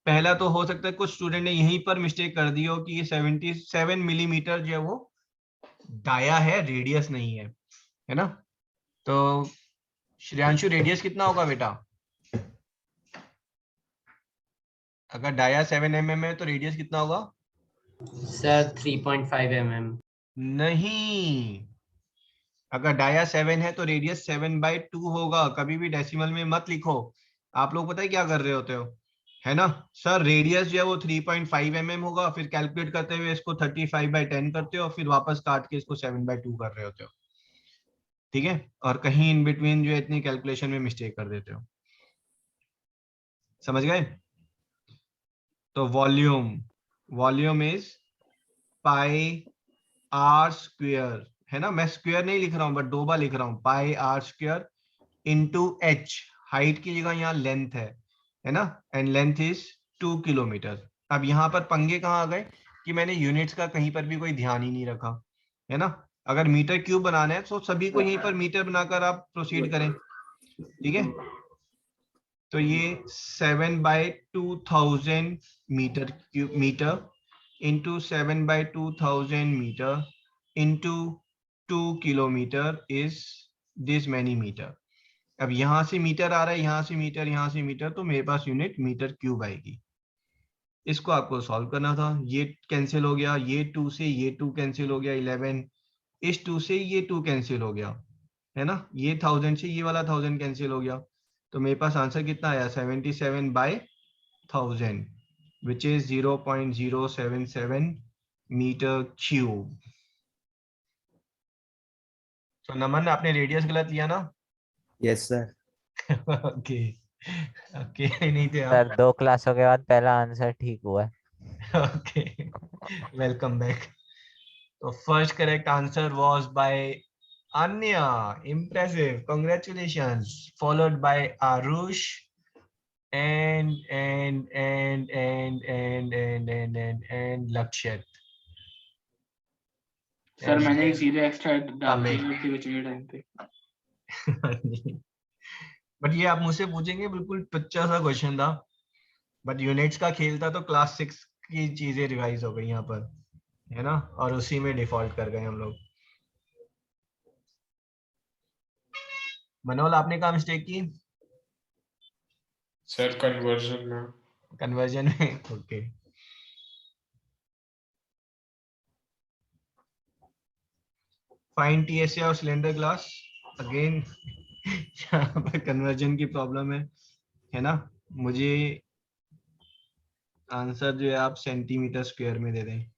पहला तो हो सकता है कुछ स्टूडेंट ने यहीं पर मिस्टेक कर दी हो कि ये 77 मिलीमीटर जो है वो डाया है, रेडियस नहीं है ना। तो श्रेयांशु रेडियस कितना होगा बेटा? अगर डाया 7 mm है तो रेडियस कितना होगा? Sir 3.5 mm। नहीं, अगर डाया 7 है तो रेडियस 7/2 होगा। कभी भी डेसिमल में मत लिखो। आप लोग पता है क्या कर रहे होते हो, है ना सर, रेडियस जो है वो 3.5 mm होगा, फिर कैलकुलेट करते हुए इसको 35/10 करते हो, फिर वापस काट के इसको 7/2 कर रहे होते हो, ठीक है। और कहीं इन बिटवीन जो है इतनी कैलकुलेशन में मिस्टेक कर देते हो, समझ गए। तो volume is pi r square, है ना। मैं स्क्वेयर नहीं लिख रहा हूं बट 2 बार लिख रहा हूं, pi r square into h, height की जगह यहाँ लेंथ है ना, एंड लेंथ इज 2 किलोमीटर। अब यहाँ पर पंगे कहाँ आ गए कि मैंने यूनिट्स का कहीं पर भी कोई ध्यान ही नहीं रखा, है ना। अगर मीटर क्यूब बनाना है तो सभी को यहीं पर मीटर बनाकर आप प्रोसीड करें, ठीक है। तो ये 7/2000 metre into 7/2000 metre into 2 kilometre is this many metre. अब यहां से मीटर आ रहा है, यहां से मीटर, यहां से मीटर, तो मेरे पास यूनिट मीटर क्यूब आएगी। इसको आपको सॉल्व करना था। ये कैंसिल हो गया, ये 2 से ये 2 कैंसिल हो गया 11, इस 2 से ये 2 कैंसिल हो गया, है ना। ये 1000 से ये वाला 1000 कैंसिल हो गया, तो मेरे पास आंसर कितना आया 77/1000 विच इज 0.077 मीटर क्यूब। तो नमन, आपने रेडियस गलत लिया ना? Yes sir. ओके ओके, नहीं थे आप। सर 2 क्लासों के बाद पहला आंसर ठीक हुआ है। Okay, welcome back. तो first correct answer was by Anya, impressive, congratulations, followed by Arush and Lakshit. सर मैंने सीधे एक्स्ट्रा डाल दिया पिछले टाइम पे। बट ये आप मुझसे पूछेंगे, बिल्कुल बच्चा सा क्वेश्चन था, बट यूनिट्स का खेल था तो क्लास 6 की चीजें रिवाइज हो गई यहाँ पर, है ना, और उसी में डिफॉल्ट कर गए हम लोग। मनोल, आपने कहाँ मिस्टेक की? सर कन्वर्जन में। कन्वर्जन में, ओके। फाइंड टीएसए और सिलेंडर ग्लास, अगेन यहाँ पर कन्वर्जन की प्रॉब्लम है ना। मुझे आंसर जो है आप सेंटीमीटर स्क्वायर में दे दें।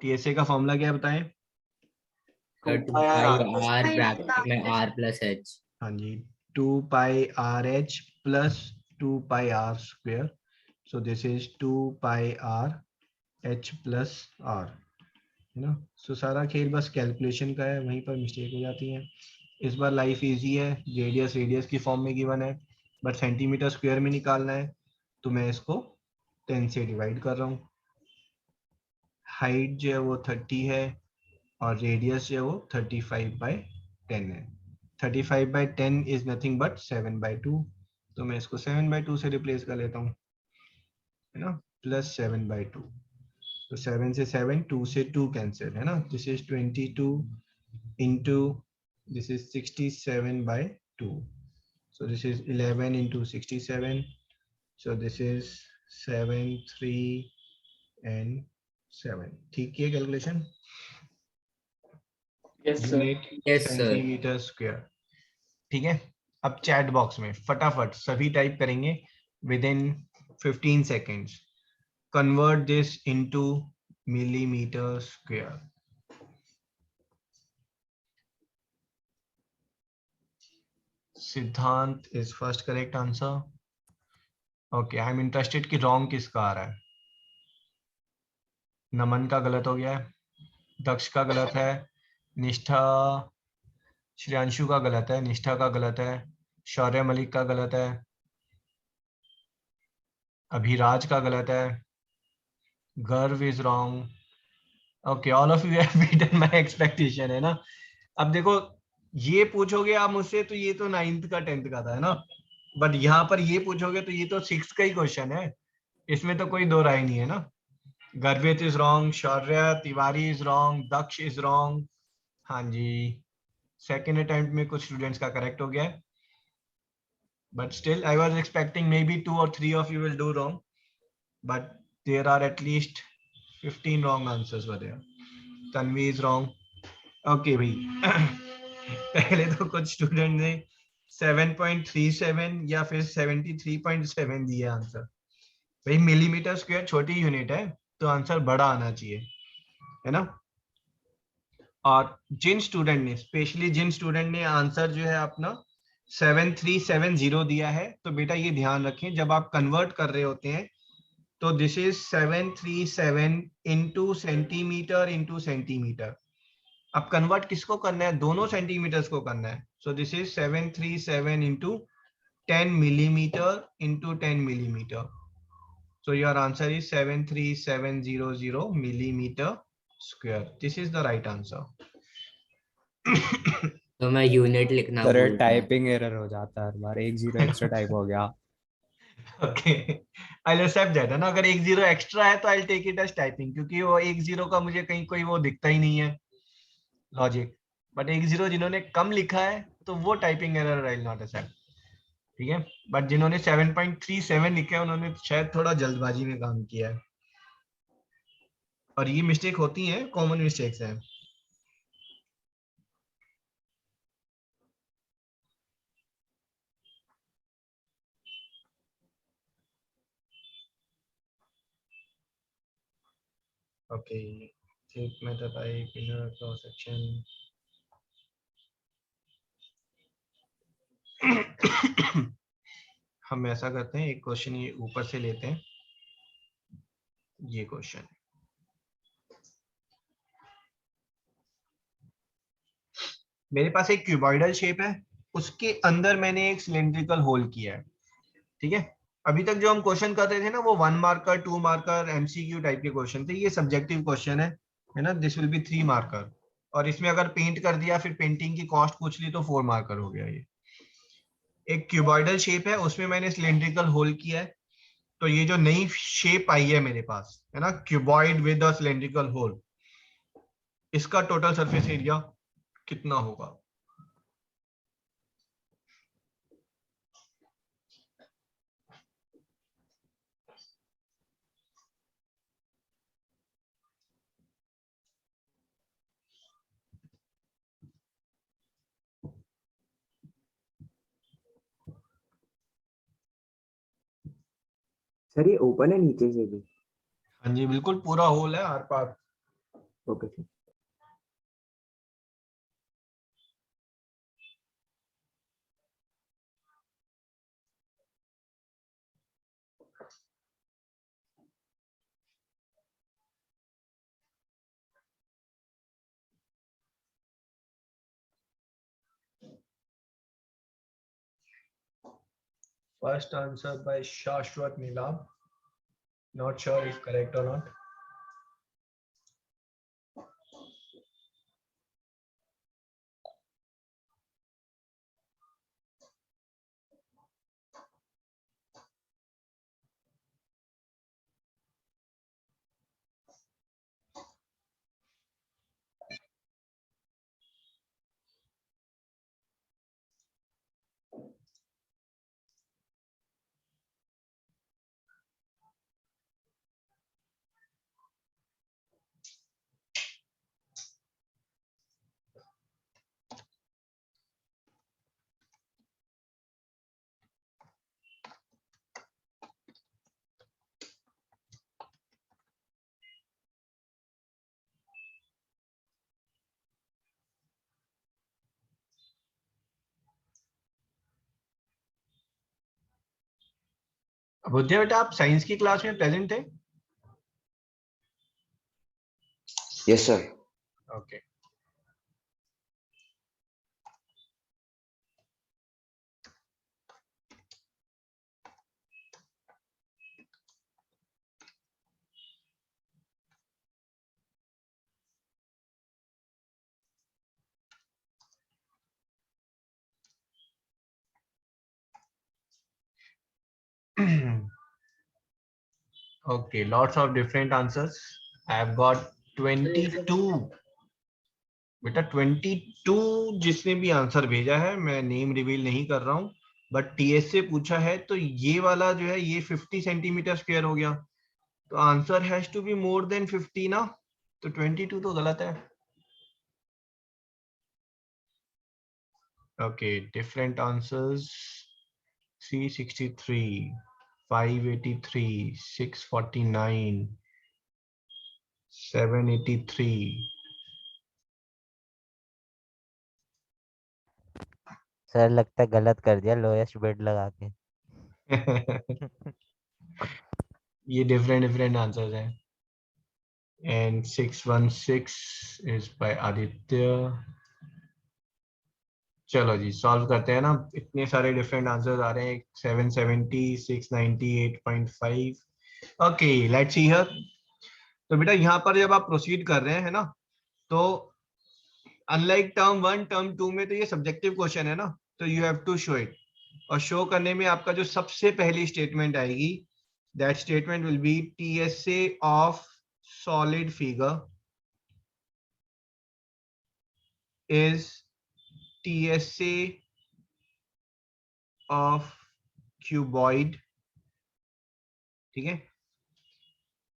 टीएसए का फॉर्मूला क्या है बताएं? 2 पाई आर ब्रैकेट में आर प्लस एच। हाँ जी, 2 pi r h plus 2 pi r square, so this is 2 pi r h plus r, है ना। सो सारा खेल बस कैलकुलेशन का है, वहीं पर मिस्टेक हो जाती है। इस बार लाइफ इजी है, रेडियस की फॉर्म में गिवन है, बट सेंटीमीटर स्क्वायर में निकालना है, तो मैं इसको 10 से डिवाइड कर रहा हूँ। हाइट जो है वो 30 है और रेडियस जो है वो 35/10 है। 35/10 इज नथिंग बट 7/2, तो मैं इसको 7/2 से रिप्लेस कर लेता हूँ, है ना, प्लस 7/2। तो 7 से 7, 2 से 2 कैंसिल, है ना। This is 22 into this is 67/2, so this is 11 into 67, so this is 7, 3 and 7। ठीक है कैलकुलेशन? यूनिट सेंटीमीटर स्क्वायर, ठीक है। अब चैट बॉक्स में फटाफट सभी टाइप करेंगे within 15 seconds, convert this into millimetre square. Siddhant is first correct answer. Okay, I am interested कि रॉन्ग किसका आ रहा है। नमन का गलत हो गया है, दक्ष का गलत है, निष्ठा, श्रेयांशु का गलत है, निष्ठा का गलत है, शौर्य मलिक का गलत है, अभिराज का गलत है, गर्व is wrong, okay, all of you have beaten my expectation, है ना। अब देखो, ये पूछोगे आप मुझसे तो ये तो 9th का 10th का था, है ना। बट यहाँ पर ये पूछोगे तो ये तो 6th का ही क्वेश्चन है, इसमें तो कोई दो राय नहीं है ना। Garbhit is wrong, Shaurya Tiwari is wrong, Daksh is wrong. हाँ जी, सेकेंड अटेम्प्ट में कुछ स्टूडेंट्स का करेक्ट हो गया है, but still I was expecting maybe 2 or 3 of you will do wrong, but there are at least 15 wrong answers were there. Tanvi is wrong. Okay भाई, पहले तो कुछ स्टूडेंट ने 7.37 या फिर 73.7 दिए आंसर। भाई मिलीमीटर स्क्वायर छोटी यूनिट है, तो आंसर बड़ा आना चाहिए, है ना। और जिन स्टूडेंट ने, स्पेशली जिन स्टूडेंट ने आंसर जो है अपना 7370 दिया है, तो बेटा ये ध्यान रखें, जब आप कन्वर्ट कर रहे होते हैं तो this is 737 into centimetre into centimetre. अब कन्वर्ट किसको करना है, दोनों सेंटीमीटर्स को करना है। सो this is 737 into 10 millimeter into 10 millimeter. So your answer is 73700 millimeter square. This is the right answer. तो मैं यूनिट लिखना सर भूल गया। टाइपिंग एरर हो जाता है हर बार, 1 0 एक्स्ट्रा टाइप हो गया। Okay, I'll accept that, है ना। अगर 1 0 एक्स्ट्रा है तो I'll take it as typing, क्योंकि वो 1 0 का मुझे कहीं कोई वो दिखता ही नहीं है लॉजिक। बट 1 0 जिन्होंने कम लिखा है तो वो typing error I'll not accept, ठीक है। बट जिन्होंने 7.37 लिखा है उन्होंने शायद थोड़ा जल्दबाजी में काम किया है, और ये मिस्टेक होती है, कॉमन मिस्टेक्स हैं। Okay, thick method I inner cross section. हम ऐसा करते हैं, एक क्वेश्चन ये ऊपर से लेते हैं, ये क्वेश्चन मेरे पास एक क्यूबॉइडल शेप है, उसके अंदर मैंने एक सिलेंड्रिकल होल किया है, ठीक है। अभी तक जो हम क्वेश्चन कर रहे थे ना, वो 1 मार्कर 2 मार्कर एमसीक्यू टाइप के क्वेश्चन थे, ये सब्जेक्टिव क्वेश्चन है ना। दिस विल बी 3 मार्कर, और इसमें अगर पेंट कर दिया फिर पेंटिंग की कॉस्ट पूछ ली तो 4 मार्कर हो गया। ये एक क्यूबॉइडल शेप है, उसमें मैंने सिलेंड्रिकल होल किया है, तो ये जो नई शेप आई है मेरे पास, है ना, cuboid with a cylindrical whole, इसका टोटल सरफेस एरिया कितना होगा। सर ये ओपन है नीचे से भी? हाँ जी, बिल्कुल पूरा होल है हर पार। Okay sir. First answer by Shashwat Nilab. Not sure if correct or not. बुद्धिया बेटा, आप साइंस की क्लास में प्रेजेंट थे? Yes sir. Okay. Okay, lots of different answers. I have got 22. बेटा 22 जिसने भी आंसर भेजा है, मैं नेम रिवील नहीं कर रहा हूँ, बट टीएस से पूछा है, तो ये वाला जो है ये 50 सेंटीमीटर स्क्वायर हो गया, तो answer has to be more than 50 ना, तो 22 तो गलत है. Okay, different answers. 363, 583, 649, 783. सर लगता है गलत कर दिया, लोएस्ट बिड लगा के. ये डिफरेंट आंसर्स हैं. And 616 is by Aditya. चलो जी सॉल्व करते हैं ना, इतने सारे डिफरेंट आंसर्स आ रहे हैं. 770, 690, 8.5. Okay, let's see here. तो बेटा यहाँ पर जब आप प्रोसीड कर रहे हैं, है ना, तो अनलाइक टर्म 1, टर्म 2 में तो ये सब्जेक्टिव क्वेश्चन है ना, तो you have to show it. और शो करने में आपका जो सबसे पहली स्टेटमेंट आएगी, that statement will be TSA of solid figure is TSA of cuboid. ठीक है,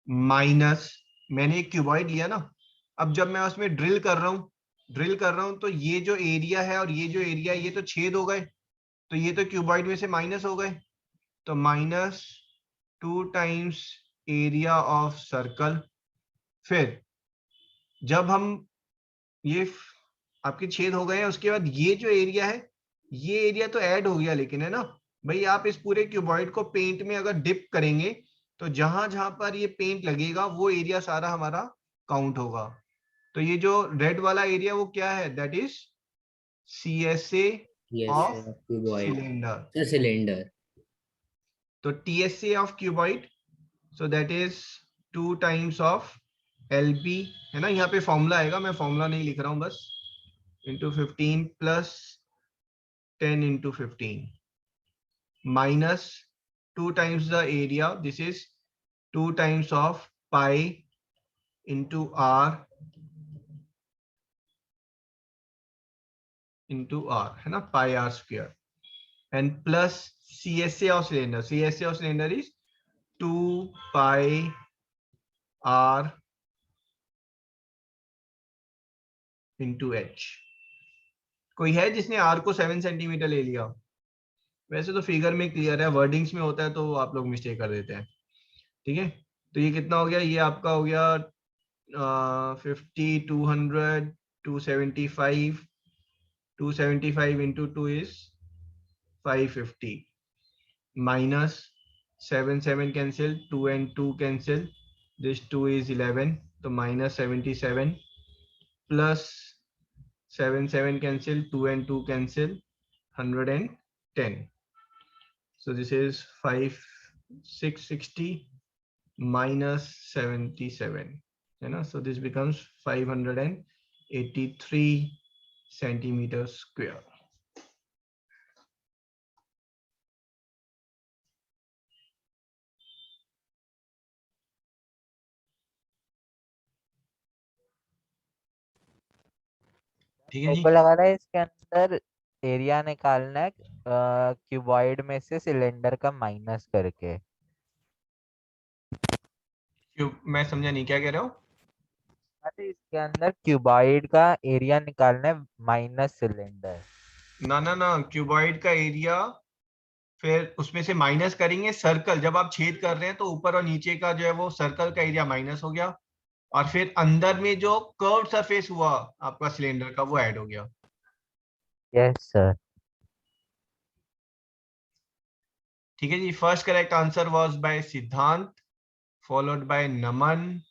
माइनस, मैंने एक क्यूबॉइड लिया ना, अब जब मैं उसमें ड्रिल कर रहा हूं तो ये जो एरिया है और ये जो एरिया है, ये तो छेद हो गए, तो ये तो क्यूबॉइड में से माइनस हो गए, तो minus 2 times area of circle. फिर जब हम ये आपके छेद हो गए हैं, उसके बाद ये जो एरिया है, ये एरिया तो ऐड हो गया, लेकिन है ना भाई, आप इस पूरे क्यूबॉइड को पेंट में अगर डिप करेंगे तो जहां जहां पर ये पेंट लगेगा वो एरिया सारा हमारा काउंट होगा. तो ये जो रेड वाला एरिया वो क्या है, that is CSA of cylinder. Cylinder. तो TSA of cuboid, so that is 2 times of LB, है ना. यहाँ पे फॉर्मूला आएगा, मैं फॉर्मूला नहीं लिख रहा हूँ बस, into 15 plus 10 into 15 minus 2 times the area, this is 2 times of pi into R into R, है ना, pi R square, and plus CSA of cylinder. CSA of cylinder is 2 pi R into H. कोई है जिसने R को 7 सेंटीमीटर ले लिया? वैसे तो फिगर में क्लियर है, वर्डिंग्स में होता है तो आप लोग मिस्टेक कर देते हैं. ठीक है, तो ये कितना हो गया, ये आपका हो गया 50, 200, 275. 275 into 2 is 550 minus 7 cancel, 2 and 2 cancel, this 2 is 11, so minus 77 plus 7 cancel, 2 and 2 cancel, 110. So this is 660 minus 77, you know, so this becomes 583 centimeters square. ठीक है मेरे जी. को लगा था इसके अंदर एरिया निकालना है क्यूबॉइड में से सिलेंडर का माइनस करके. मैं समझा नहीं, क्या कह रहे हो? अरे इसके अंदर क्यूबॉइड का एरिया निकालना है माइनस सिलेंडर. ना, क्यूबॉइड का एरिया फिर उसमें से माइनस करेंगे सर्कल, जब आप छेद कर रहे हैं तो ऊपर और नीचे का जो है वो सर्कल का एरिया माइनस हो गया, और फिर अंदर में जो कर्व सरफेस हुआ आपका सिलेंडर का वो ऐड हो गया. Yes sir. ठीक है जी. First correct answer was by Siddhant, followed by Naman,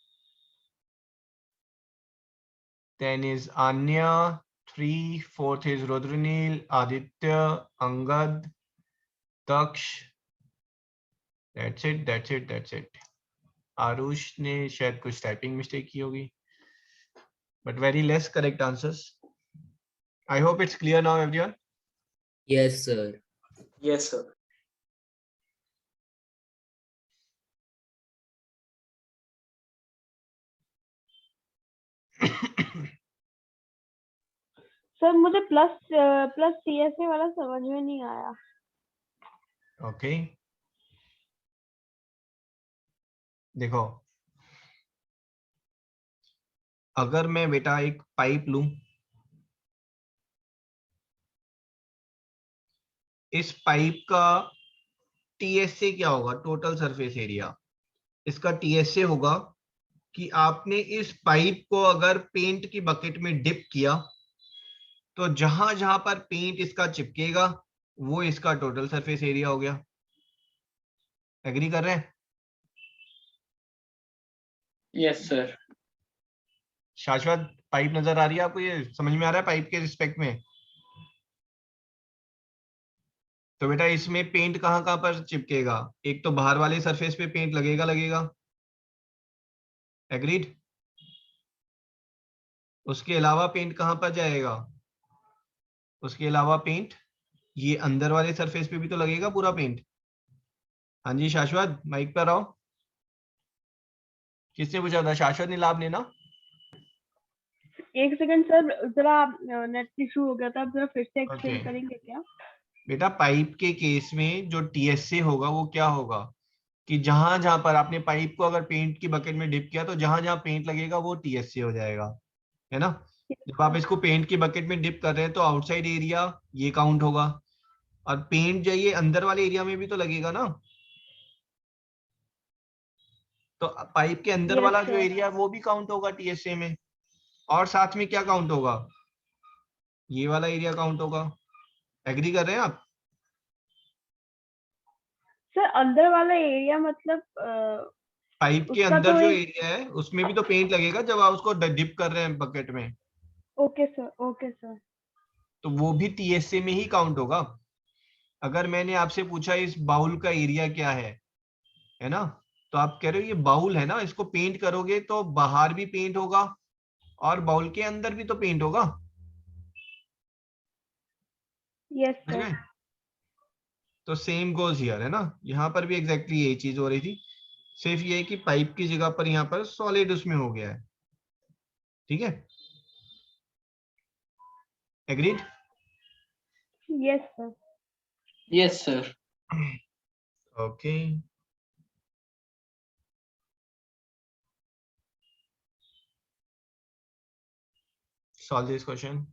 then is Anya, 3, 4th is Rudranil, Aditya, Angad, Daksh. That's it. Aarush ने शायद कुछ टाइपिंग मिस्टेक की होगी, but very less correct answers. I hope it's clear now, everyone. Yes, sir. Yes, sir. Sir मुझे प्लस टीएसए वाला समझ में नहीं आया। ओके देखो, अगर मैं बेटा एक पाइप लूं, इस पाइप का टीएसए क्या होगा, टोटल सरफेस एरिया। इसका टीएसए होगा कि आपने इस पाइप को अगर पेंट की बकेट में डिप किया तो जहां जहां पर पेंट इसका चिपकेगा वो इसका टोटल सरफेस एरिया हो गया। एग्री कर रहे हैं? Yes sir. शाश्वत पाइप नजर आ रही है आपको, ये समझ में आ रहा है पाइप के रिस्पेक्ट में? तो बेटा इसमें पेंट कहाँ कहाँ पर चिपकेगा, एक तो बाहर वाले सरफेस पे पेंट लगेगा। एग्रीड? उसके अलावा पेंट कहाँ पर जाएगा, उसके अलावा पेंट ये अंदर वाले सरफेस पे भी तो लगेगा पूरा पेंट। हाँ जी शाश्वत माइक पर आओ। किसने पूछा था? शाश्वत ने, लाभ ने ना? एक सेकंड सर, जरा नेट इशू हो गया था, आप जरा फिर से ओके एक्सप्लेन करेंगे क्या? बेटा पाइप के केस में जो टीएसए होगा वो क्या होगा कि जहां जहां पर आपने पाइप को अगर पेंट की बकेट में डिप किया तो जहां जहां पेंट लगेगा वो टीएसए हो जाएगा, है ना? जब आप इसको पेंट की बकेट में डिप कर रहे हैं तो आउटसाइड एरिया ये काउंट होगा, और पेंट जाइए अंदर वाले एरिया में भी तो लगेगा ना। तो पाइप के अंदर यस वाला जो सर। एरिया है वो भी काउंट होगा टीएसए में, और साथ में क्या काउंट होगा, ये वाला एरिया काउंट होगा। एग्री कर रहे हैं आप? सर अंदर वाला एरिया मतलब पाइप के उसका अंदर तो जो एक। एरिया है उसमें भी तो पेंट लगेगा जब आप उसको डिप कर रहे हैं बकेट में, ओके सर, ओके सर। तो वो भी टीएसए में ही काउंट होगा। अगर मैंने आपसे पूछा इस बाउल का एरिया क्या है ना, तो आप कह रहे हो ये बाउल है ना, इसको पेंट करोगे तो बाहर भी पेंट होगा और बाउल के अंदर भी तो पेंट होगा। यस समझ सर। गए? तो सेम गोज हियर, है ना? यहाँ पर भी एग्जैक्टली यही चीज हो रही थी, सिर्फ ये है कि पाइप की जगह पर यहाँ पर सॉलिड उसमें हो गया है। ठीक है, agreed? Yes sir. Yes sir. Okay solve this question.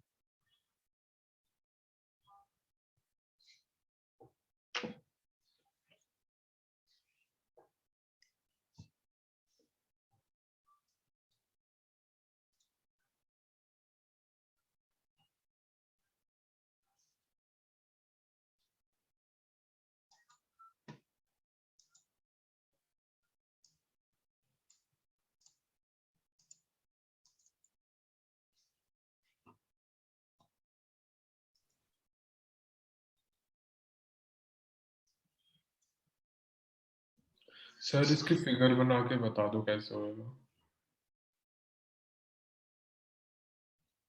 Sir इसकी फिगर बना के बता दो कैसे होगा।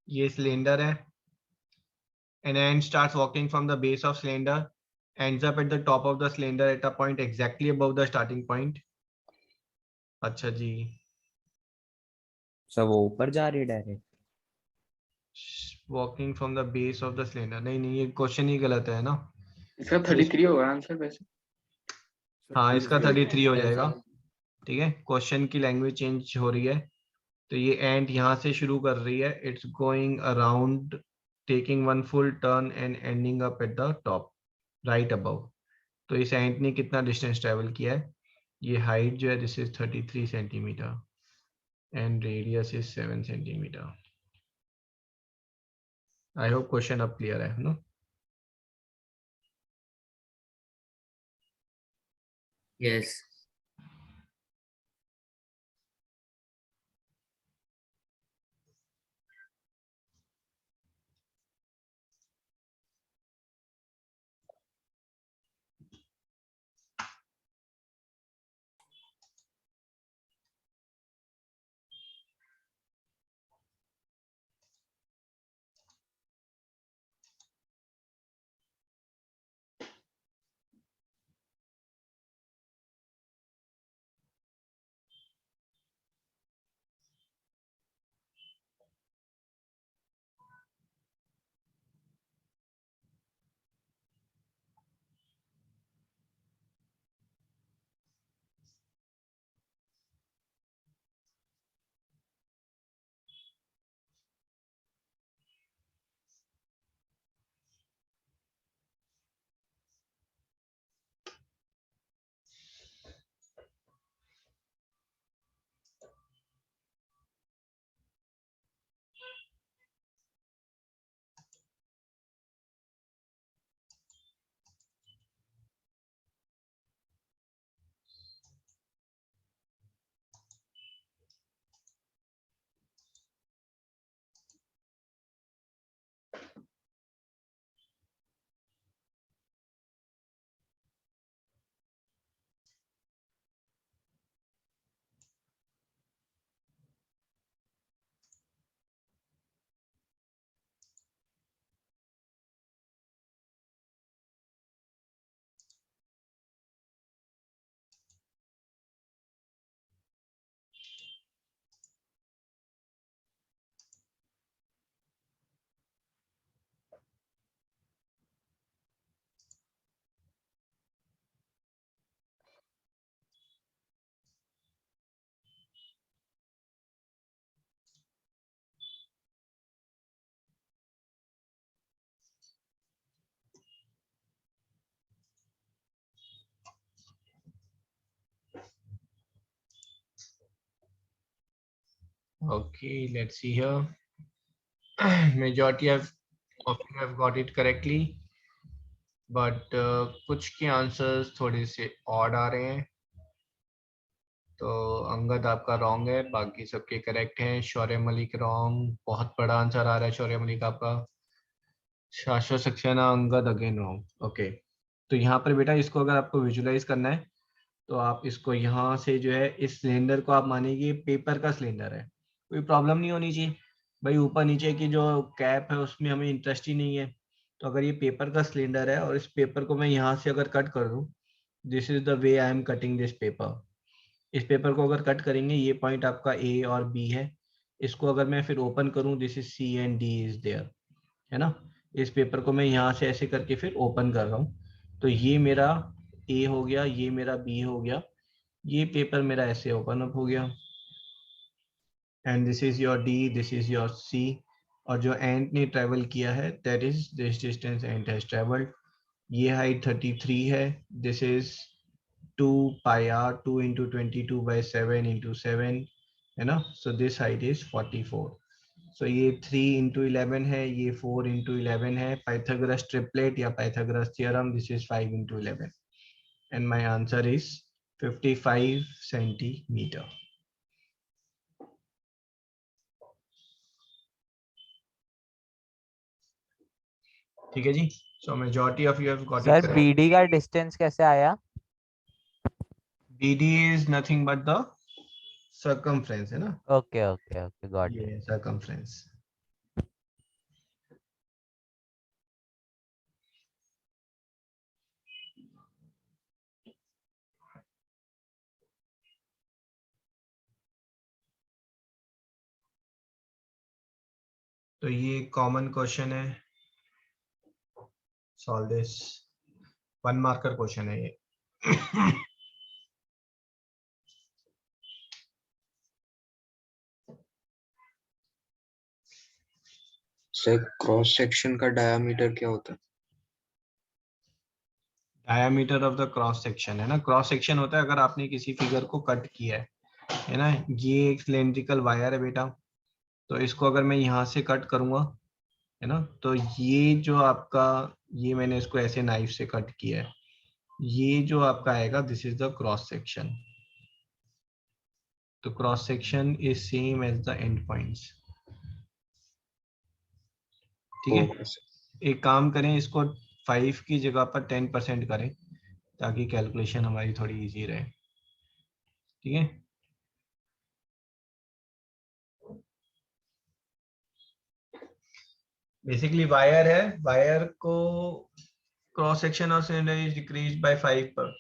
ये सिलेंडर है, an ant starts walking from the base of cylinder, ends up at the top of the cylinder at a point exactly above the starting point. अच्छा जी, सब वो ऊपर जा रही है direct. walking from the base of the cylinder, नहीं नहीं ये क्वेश्चन ही गलत है ना। इसका 33 होगा आंसर वैसे। हाँ इसका 33 हो जाएगा। ठीक है, क्वेश्चन की लैंग्वेज चेंज हो रही है। तो ये एंड यहाँ से शुरू कर रही है, it's going around taking one full turn and ending up at the top right above. तो इस एंट ने कितना डिस्टेंस ट्रेवल किया है, ये हाइट जो है this is 33 centimetre and radius is 7 centimetre. I hope question अब क्लियर है ना? Yes. Okay, let's see here. Majority of you have got it correctly, but कुछ के आंसर्स थोड़े से ऑड आ रहे हैं. तो अंगद आपका रॉन्ग है, बाकी सबके करेक्ट हैं. शौर्य मलिक रॉन्ग, बहुत बड़ा आंसर आ रहा है शौर्य मलिक आपका. शाश्वत Saxena, Angad again wrong. Okay, तो यहाँ पर बेटा इसको अगर आपको विजुलाइज करना है तो आप इसको यहाँ से जो है इस सिलेंडर को आप मानेंगे पेपर का सिलेंडर है, कोई प्रॉब्लम नहीं होनी चाहिए भाई. ऊपर नीचे की जो कैप है उसमें हमें इंटरेस्ट ही नहीं है. तो अगर ये पेपर का सिलेंडर है और इस पेपर को मैं यहाँ से अगर कट कर दूँ, this is the way I am cutting this paper. इस पेपर को अगर कट करेंगे, ये पॉइंट आपका ए और बी है. इसको अगर मैं फिर ओपन करूँ, this is C and D is there, है ना. इस पेपर को मैं यहाँ से ऐसे करके फिर ओपन कर रहा हूँ, तो ये मेरा ए हो गया, ये मेरा बी हो गया, ये पेपर मेरा ऐसे ओपन अप हो गया. And this is your D, this is your C. और जो एंट ने ट्रेवल किया है that is this distance ant has travelled. ये हाइट 33 है. This is 2 pi r, 2 into 22 by 7 into 7, है ना. So this height is 44. सो ये 3 into 11 है, ये 4 into 11 है. पाइथागोरस ट्रिपलेट या Pythagoras theorem, this is 5 into 11 and my answer is 55 centimeter. ठीक है जी. So majority of you have got it sir correct. BD का डिस्टेंस कैसे आया? BD is nothing but the circumference, है ना. Okay okay okay, got it. ये circumference. तो ये कॉमन क्वेश्चन है. Solve this. 1 मार्कर क्वेश्चन है ये. सर क्रॉस सेक्शन का डायामीटर क्या होता है? Diameter of the cross section, है ना. क्रॉस सेक्शन होता है अगर आपने किसी फिगर को कट किया है ना. ये एक सिलेंड्रिकल वायर है बेटा, तो इसको अगर मैं यहाँ से कट करूंगा, है ना, तो ये जो आपका, ये मैंने इसको ऐसे नाइफ से कट किया है, ये जो आपका आएगा this is the cross section. तो cross section is same as the end points. ठीक है. एक काम करें, इसको 5 की जगह पर 10% करें ताकि कैलकुलेशन हमारी थोड़ी इजी रहे. ठीक है. बेसिकली वायर है, वायर को क्रॉस सेक्शन और cylinder is decrease by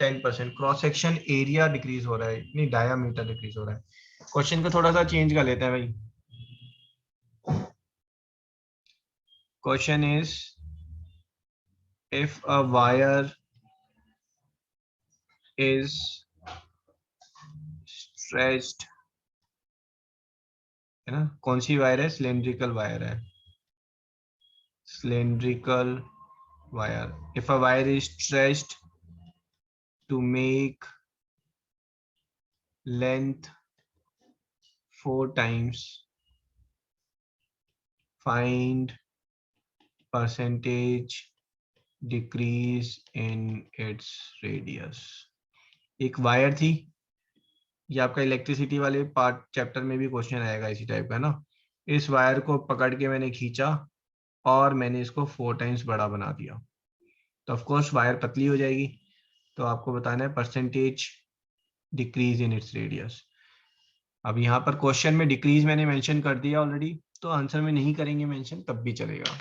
10%. Cross section area decrease हो रहा है, नहीं डायामीटर डिक्रीज हो रहा है. क्वेश्चन को थोड़ा सा चेंज कर लेते हैं भाई. Question is if a wire is stretched, है ना. कौन सी वायर है? सिलेंड्रिकल वायर है. Cylindrical wire. If a wire is stretched to make length 4 times, find percentage decrease in its radius. एक वायर थी, ये आपका इलेक्ट्रिसिटी वाले पार्ट चैप्टर में भी क्वेश्चन आएगा इसी टाइप का ना. इस वायर को पकड़ के मैंने खींचा और मैंने इसको 4 टाइम्स बड़ा बना दिया, तो ऑफ कोर्स वायर पतली हो जाएगी. तो आपको बताना है percentage decrease in its radius. अब यहाँ पर क्वेश्चन में डिक्रीज मैंने मेंशन कर दिया ऑलरेडी, तो आंसर में नहीं करेंगे मेंशन तब भी चलेगा.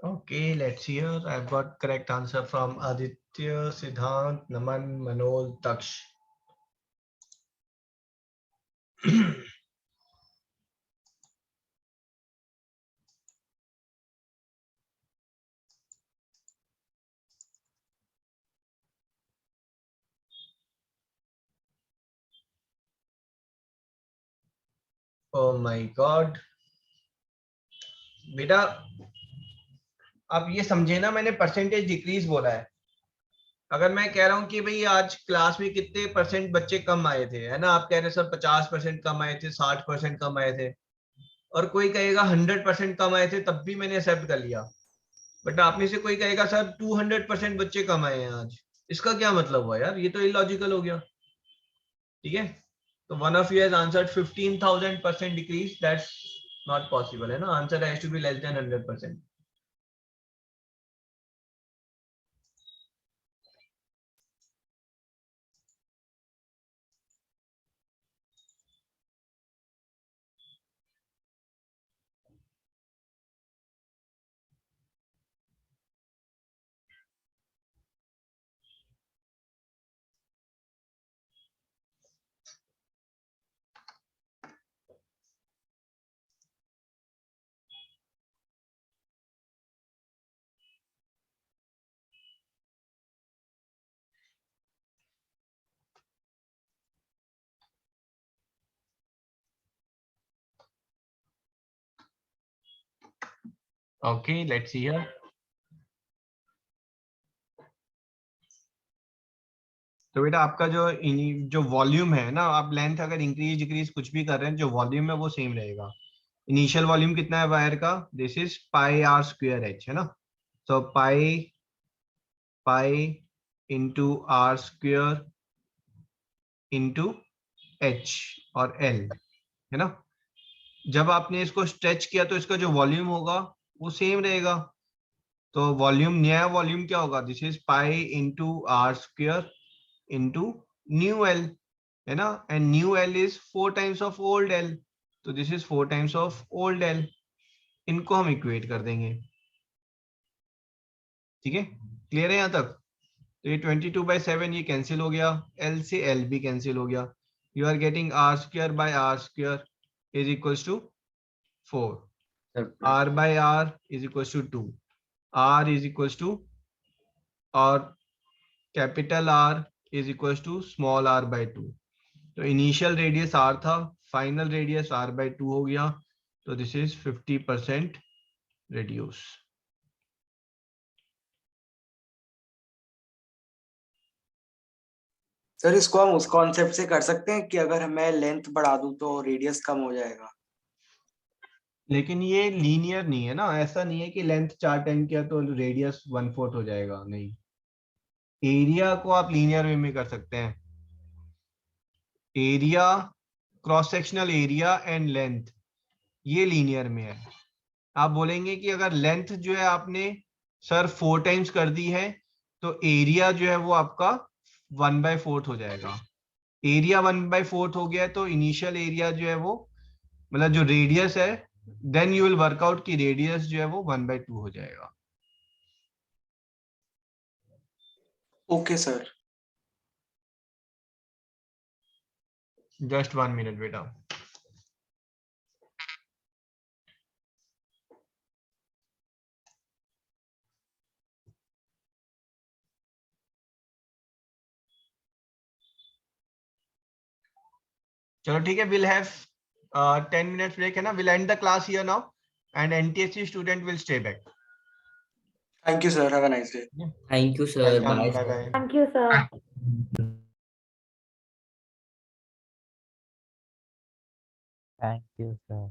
Okay, let's hear. I've got correct answer from Aditya, Siddhant, Naman, Manol, Daksh. Oh my God. बेटा आप ये समझे ना, मैंने परसेंटेज डिक्रीज बोला है। अगर मैं कह रहा हूँ कि भाई आज क्लास में कितने परसेंट बच्चे कम आए थे, है ना, आप कह रहे सर 50% कम आए थे, 60% कम आए थे, और कोई कहेगा 100% कम आए थे, तब भी मैंने एक्सेप्ट कर लिया। बट आप में से कोई कहेगा सर 200% बच्चे कम आए हैं आज, इसका क्या मतलब हुआ यार, ये तो इलॉजिकल हो गया। ठीक है, तो one of you has answered 15,000% decrease, that's not possible, है ना, answer has to be less than 100%। Okay, let's see here. तो बेटा आपका जो वॉल्यूम है ना, आप लेंथ अगर इंक्रीज डिक्रीज कुछ भी कर रहे हैं, जो वॉल्यूम है वो सेम रहेगा। इनिशियल वॉल्यूम कितना है वायर का, this is pi r square h, है ना, तो pi into r square into h और एल, है ना। जब आपने इसको स्ट्रेच किया तो इसका जो वॉल्यूम होगा वो सेम रहेगा। तो वॉल्यूम, नया वॉल्यूम क्या होगा, this is pi into r square into new l, है ना, and new l is 4 times of old l, तो this is 4 times of old l. इनको हम इक्वेट कर देंगे। ठीक है, क्लियर है यहाँ तक। तो ये 22/7 ये कैंसिल हो गया, एल से एल भी कैंसिल हो गया। You are getting r square by r square is equals to 4, r by r is equals to 2, r is equals to, और capital R is equals to small r by 2। तो इनिशियल रेडियस r था, फाइनल रेडियस r by 2 हो गया, तो दिस इज 50% रिड्यूस। सर इसको हम उस कॉन्सेप्ट से कर सकते हैं कि अगर मैं लेंथ बढ़ा दूं तो रेडियस कम हो जाएगा। लेकिन ये लीनियर नहीं है ना, ऐसा नहीं है कि लेंथ 4 टाइम किया तो रेडियस 1/4 हो जाएगा, नहीं। एरिया को आप लीनियर वे में कर सकते हैं। Area, cross sectional area and length, ये लीनियर में है। आप बोलेंगे कि अगर लेंथ जो है आपने सर 4 टाइम्स कर दी है, तो एरिया जो है वो आपका 1/4 हो जाएगा। एरिया 1/4 हो गया तो इनिशियल एरिया जो है वो, मतलब जो रेडियस है, देन यू विल वर्कआउट की रेडियस जो है वो 1/2 हो जाएगा। Okay sir. जस्ट 1 मिनट बेटा। चलो ठीक है, विल हैव 10 minutes break, है ना, will end the class here now and NTSC student will stay back. Thank you sir, have a nice day. Thank you sir, bye bye bye. Thank you sir. Thank you sir.